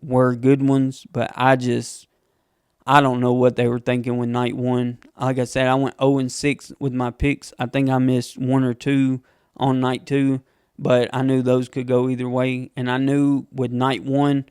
were good ones, but I don't know what they were thinking with night 1. Like I said, I went 0-6 with my picks. I think I missed 1 or 2 on night 2, but I knew those could go either way. And I knew with night 1,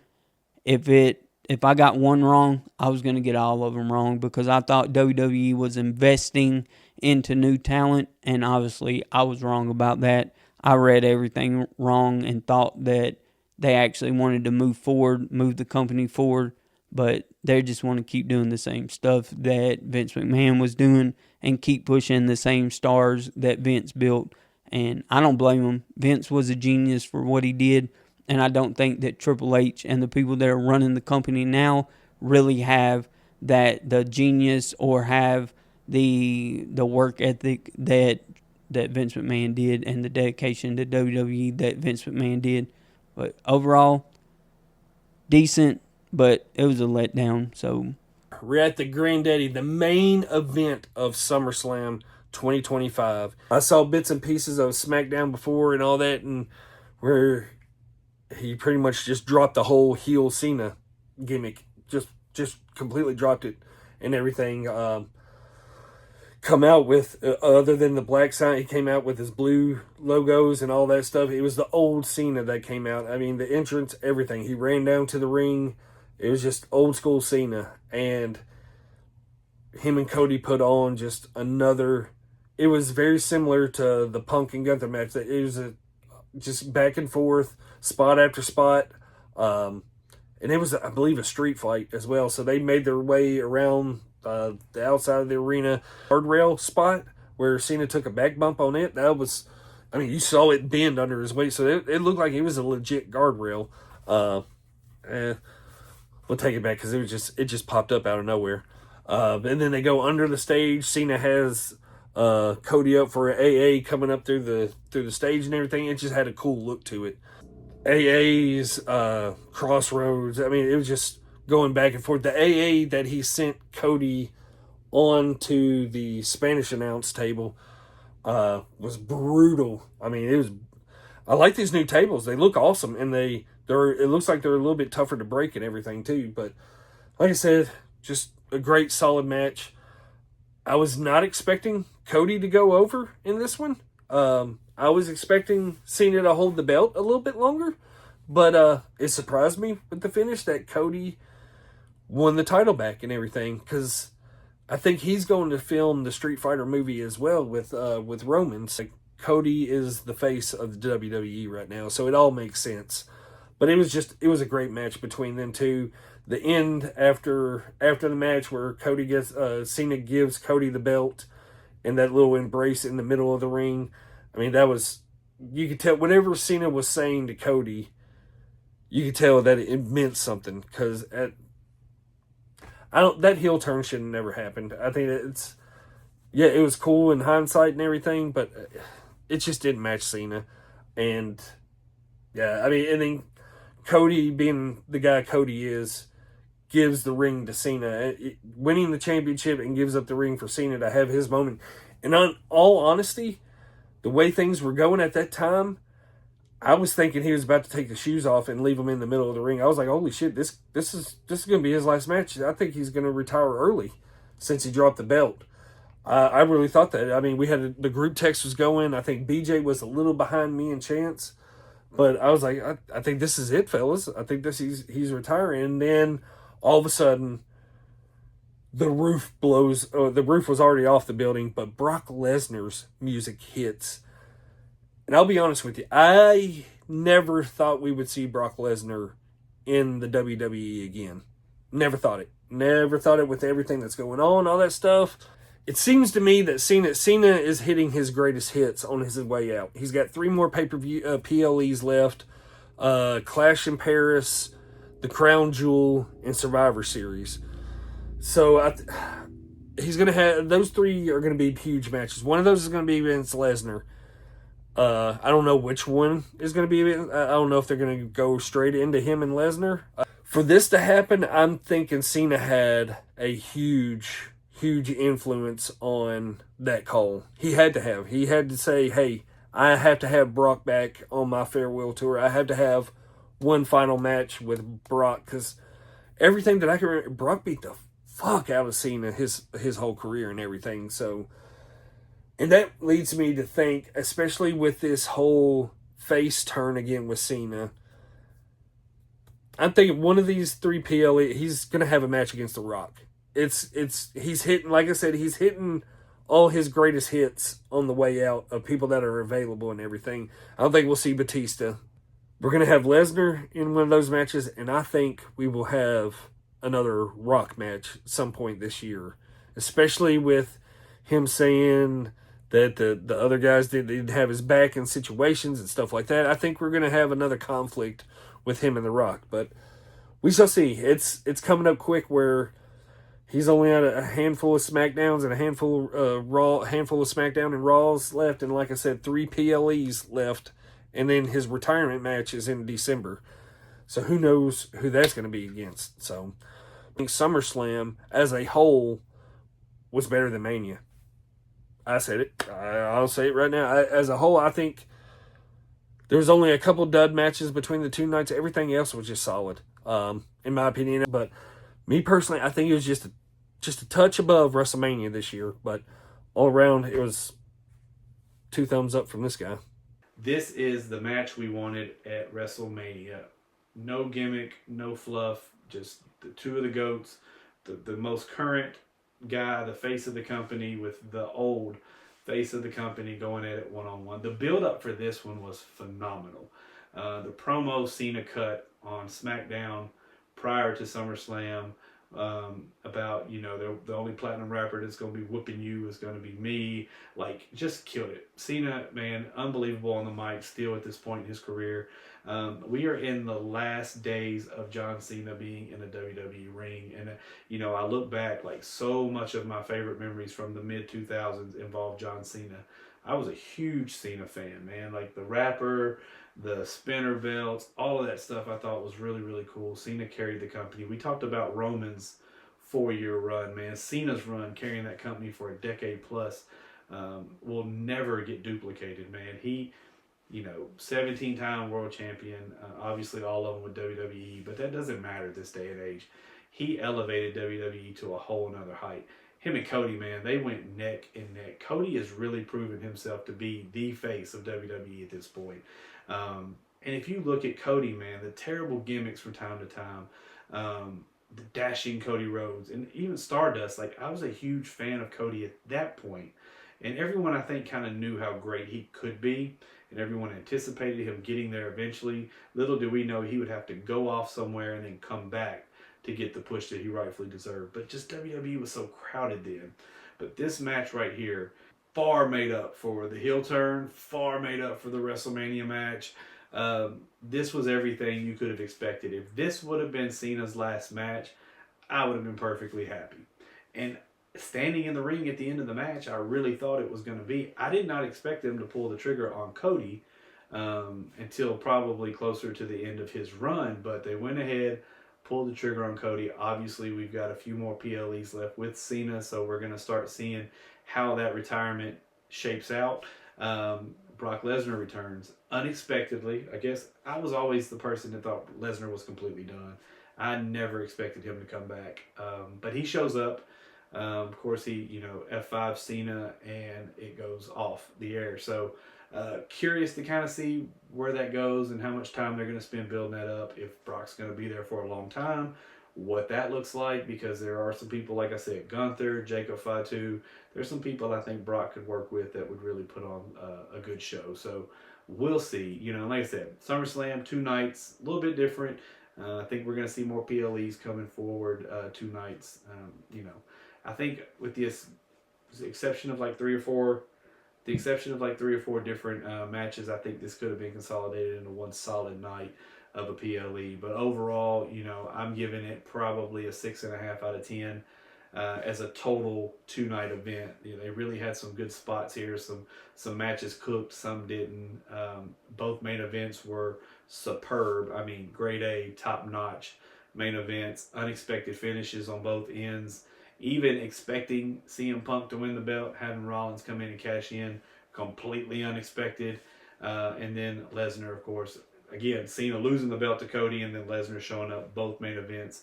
if I got one wrong, I was going to get all of them wrong, because I thought WWE was investing into new talent, and obviously I was wrong about that. I read everything wrong and thought that they actually wanted to move the company forward, but they just want to keep doing the same stuff that Vince McMahon was doing and keep pushing the same stars that Vince built. And I don't blame him. Vince was a genius for what he did, and I don't think that Triple H and the people that are running the company now really have the genius or have the work ethic that Vince McMahon did and the dedication to WWE that Vince McMahon did. But overall, decent, but it was a letdown. So we're at the Granddaddy, the main event of SummerSlam 2025. I saw bits and pieces of SmackDown before and all that, and where he pretty much just dropped the whole heel Cena gimmick, just completely dropped it and everything. Come out with, other than the black sign, he came out with his blue logos and all that stuff. It was the old Cena that came out. I mean, the entrance, everything. He ran down to the ring. It was just old school Cena. And him and Cody put on just another. It was very similar to the Punk and Gunther match. It was just back and forth, spot after spot. And it was, I believe, a street fight as well. So they made their way around the outside of the arena. Guardrail spot where Cena took a back bump on it. That was, I mean, you saw it bend under his weight. So it looked like it was a legit guardrail. We'll take it back because it just popped up out of nowhere. And then they go under the stage. Cena has Cody up for an AA coming up through the stage and everything. It just had a cool look to it. AA's Crossroads. I mean, it was just going back and forth. The AA that he sent Cody on to the Spanish announce table was brutal. I mean, I like these new tables. They look awesome, and it looks like they're a little bit tougher to break and everything too. But like I said, just a great solid match. I was not expecting Cody to go over in this one. I was expecting Cena to hold the belt a little bit longer, but it surprised me with the finish that Cody won the title back and everything, because I think he's going to film the Street Fighter movie as well with Roman. So Cody is the face of the WWE right now, so it all makes sense. But it was a great match between them two. The end after the match where Cena gives Cody the belt and that little embrace in the middle of the ring. I mean, you could tell whatever Cena was saying to Cody, you could tell that it meant something, because that heel turn should have never happened. I think it was cool in hindsight and everything, but it just didn't match Cena. And yeah, I mean, and then Cody, being the guy Cody is, gives the ring to Cena, winning the championship, and gives up the ring for Cena to have his moment. And on all honesty, the way things were going at that time, I was thinking he was about to take the shoes off and leave them in the middle of the ring. I was like, holy shit, this is going to be his last match. I think he's going to retire early since he dropped the belt. I really thought that. I mean, we had the group text was going. I think BJ was a little behind me and Chance, but I was like, I think this is it, fellas. I think he's retiring. And then all of a sudden, the roof blows. The roof was already off the building, but Brock Lesnar's music hits. And I'll be honest with you, I never thought we would see Brock Lesnar in the WWE again. Never thought it. Never thought it with everything that's going on, all that stuff. It seems to me that Cena is hitting his greatest hits on his way out. He's got 3 more pay-per-view PLEs left. Clash in Paris, the Crown Jewel, and Survivor Series. So he's going to have, those 3 are going to be huge matches. One of those is going to be against Lesnar. I don't know which one is going to be. I don't know if they're going to go straight into him and Lesnar. For this to happen, I'm thinking Cena had a huge influence on that call. He had to have. He had to say, hey, I have to have Brock back on my farewell tour. I have to have one final match with Brock, because everything that I can remember, Brock beat the fuck out of Cena his whole career and everything. So, and that leads me to think, especially with this whole face turn again with Cena, I'm thinking one of these 3 PLE, he's gonna have a match against The Rock. He's hitting, like I said, he's hitting all his greatest hits on the way out of people that are available and everything. I don't think we'll see Batista. We're gonna have Lesnar in one of those matches, and I think we will have another Rock match at some point this year, especially with him saying that the other guys didn't have his back in situations and stuff like that. I think we're gonna have another conflict with him and The Rock, but we shall see. It's coming up quick where he's only had a handful of SmackDowns and a handful of SmackDown and Raws left, and like I said, 3 PLEs left, and then his retirement match is in December. So who knows who that's going to be against. So I think SummerSlam as a whole was better than Mania. I said it. I'll say it right now. As a whole, I think there was only a couple dud matches between the 2 nights. Everything else was just solid, in my opinion. But me personally, I think it was just a touch above WrestleMania this year. But all around, it was 2 thumbs up from this guy. This is the match we wanted at WrestleMania. No gimmick, no fluff, just the 2 of the GOATs, the most current guy, the face of the company, with the old face of the company going at it one-on-one. The build-up for this one was phenomenal. The promo Cena cut on SmackDown prior to SummerSlam, about, the only platinum rapper that's going to be whooping you is going to be me. Like, just killed it. Cena, man, unbelievable on the mic still at this point in his career. We are in the last days of John Cena being in a WWE ring. And, I look back, like, so much of my favorite memories from the mid-2000s involve John Cena. I was a huge Cena fan, man. Like, the rapper, the spinner belts, all of that stuff I thought was really, really cool. Cena carried the company. We talked about Roman's 4-year run, man. Cena's run carrying that company for a decade plus will never get duplicated, man. He, 17-time world champion, obviously all of them with WWE, but that doesn't matter this day and age. He elevated WWE to a whole nother height. Him and Cody, man, they went neck and neck. Cody has really proven himself to be the face of WWE at this point. And if you look at Cody, man, the terrible gimmicks from time to time, the dashing Cody Rhodes, and even Stardust, like, I was a huge fan of Cody at that point. And everyone, I think, kind of knew how great he could be, and everyone anticipated him getting there eventually. Little did we know he would have to go off somewhere and then come back to get the push that he rightfully deserved. But just WWE was so crowded then. But this match right here, far made up for the heel turn, far made up for the WrestleMania match. This was everything you could have expected. If this would have been Cena's last match, I would have been perfectly happy. And standing in the ring at the end of the match, I really thought it was going to be. I did not expect them to pull the trigger on Cody until probably closer to the end of his run, but they went ahead, pulled the trigger on Cody. Obviously, we've got a few more PLEs left with Cena, so we're going to start seeing how that retirement shapes out. Brock Lesnar returns unexpectedly. I guess I was always the person that thought Lesnar was completely done. I never expected him to come back. But he shows up. Of course, he F5 Cena, and it goes off the air. So curious to kind of see where that goes and how much time they're going to spend building that up. If Brock's going to be there for a long time, what that looks like, because there are some people, like I said, Gunther, Jacob Fatu. There's some people I think Brock could work with that would really put on a good show. So we'll see. Like I said, SummerSlam, 2 nights, a little bit different. I think we're going to see more PLEs coming forward, 2 nights. I think with the exception of like 3 or 4 different matches, I think this could have been consolidated into one solid night of a PLE. But overall, I'm giving it probably a 6.5 out of 10 as a total 2-night event. They really had some good spots here. Some matches cooked, some didn't. Both main events were superb. I mean, grade A, top notch main events. Unexpected finishes on both ends. Even expecting CM Punk to win the belt, having Rollins come in and cash in, completely unexpected. And then Lesnar, of course, again, Cena losing the belt to Cody, and then Lesnar showing up, both main events.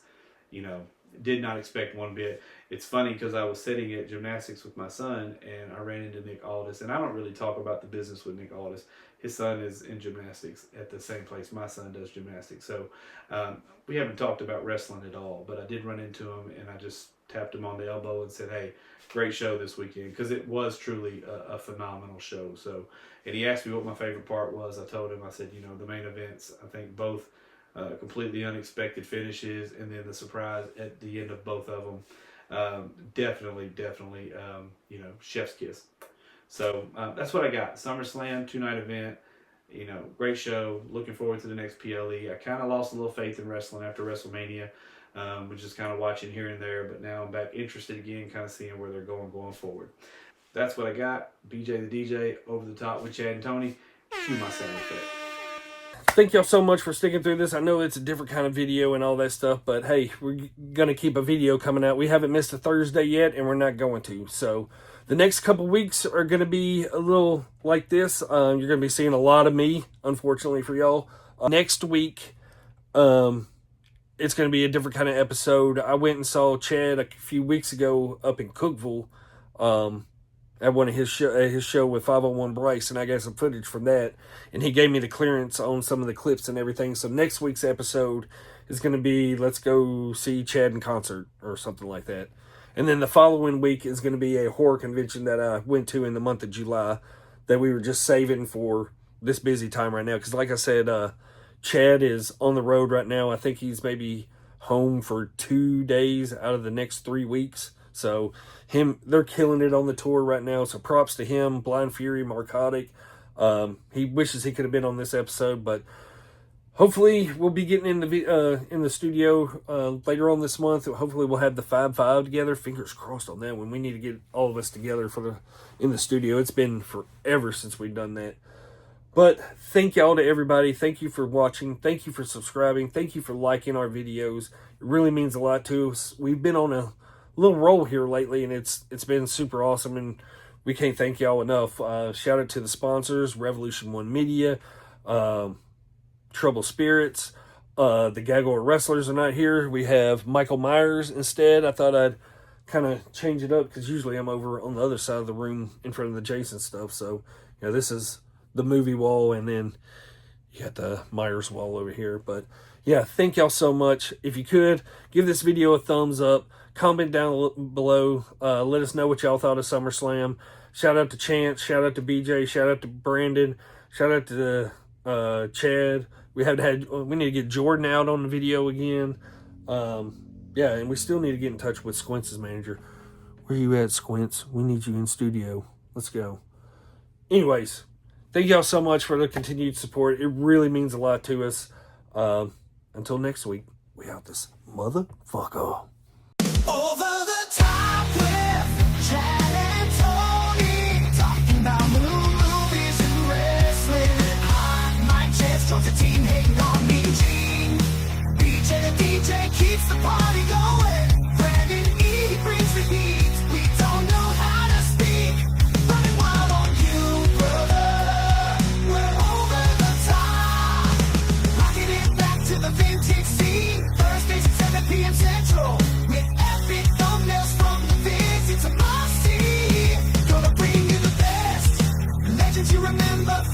Did not expect one bit. It's funny because I was sitting at gymnastics with my son, and I ran into Nick Aldis, and I don't really talk about the business with Nick Aldis. His son is in gymnastics at the same place my son does gymnastics. So we haven't talked about wrestling at all, but I did run into him, and I just tapped him on the elbow and said, hey, great show this weekend, because it was truly a phenomenal show. So, and he asked me what my favorite part was. I told him, I said, the main events, I think both completely unexpected finishes, and then the surprise at the end of both of them. Definitely, chef's kiss. So that's what I got. SummerSlam, 2-night event. Great show. Looking forward to the next PLE. I kind of lost a little faith in wrestling after WrestleMania, which is kind of watching here and there, but now I'm back interested again, kind of seeing where they're going forward. That's what I got. BJ the DJ, Over the Top with Chad and Tony. Cue my sound effect. Thank y'all so much for sticking through this. I know it's a different kind of video and all that stuff, but hey, we're going to keep a video coming out. We haven't missed a Thursday yet, and we're not going to. So the next couple weeks are going to be a little like this. You're going to be seeing a lot of me, unfortunately for y'all. Next week, it's going to be a different kind of episode. I went and saw Chad a few weeks ago up in Cookville at one of his show with 501 Bryce, and I got some footage from that, and he gave me the clearance on some of the clips and everything. So next week's episode is going to be, let's go see Chad in concert or something like that. And then the following week is going to be a horror convention that I went to in the month of July that we were just saving for this busy time right now. Because like I said, Chad is on the road right now. I think he's maybe home for 2 days out of the next 3 weeks. So they're killing it on the tour right now. So props to him, Blind Fury, Marcotic. He wishes he could have been on this episode, but hopefully we'll be getting in the studio later on this month. Hopefully we'll have the 5-5 together. Fingers crossed on that one. We need to get all of us together in the studio. It's been forever since we've done that. But thank y'all to everybody. Thank you for watching. Thank you for subscribing. Thank you for liking our videos. It really means a lot to us. We've been on a little roll here lately, and it's been super awesome, and we can't thank y'all enough. Shout out to the sponsors, Revolution One Media, Trouble Spirits. The Gaggle Wrestlers are not here. We have Michael Myers instead. I thought I'd kind of change it up because usually I'm over on the other side of the room in front of the Jason stuff. So, this is the movie wall, and then you got the Myers wall over here. But yeah, thank y'all so much. If you could, give this video a thumbs up. Comment down below. Let us know what y'all thought of SummerSlam. Shout out to Chance. Shout out to BJ. Shout out to Brandon. Shout out to Chad. We need to get Jordan out on the video again. Yeah, and we still need to get in touch with Squints' manager. Where you at, Squints? We need you in studio. Let's go. Anyways, thank y'all so much for the continued support. It really means a lot to us. Until next week, we out this motherfucker. Over the top with Chad and Tony, talking about movies and wrestling. Hot mic chance, joins the team, hating on me. Gene, BJ the DJ keeps the party going. Brandon E brings the heat. We don't know how to speak, running wild on you, brother. We're over the top, rocking it back to the vintage scene. Thursdays at 7 p.m. Central. Epic thumbnails from the video. remember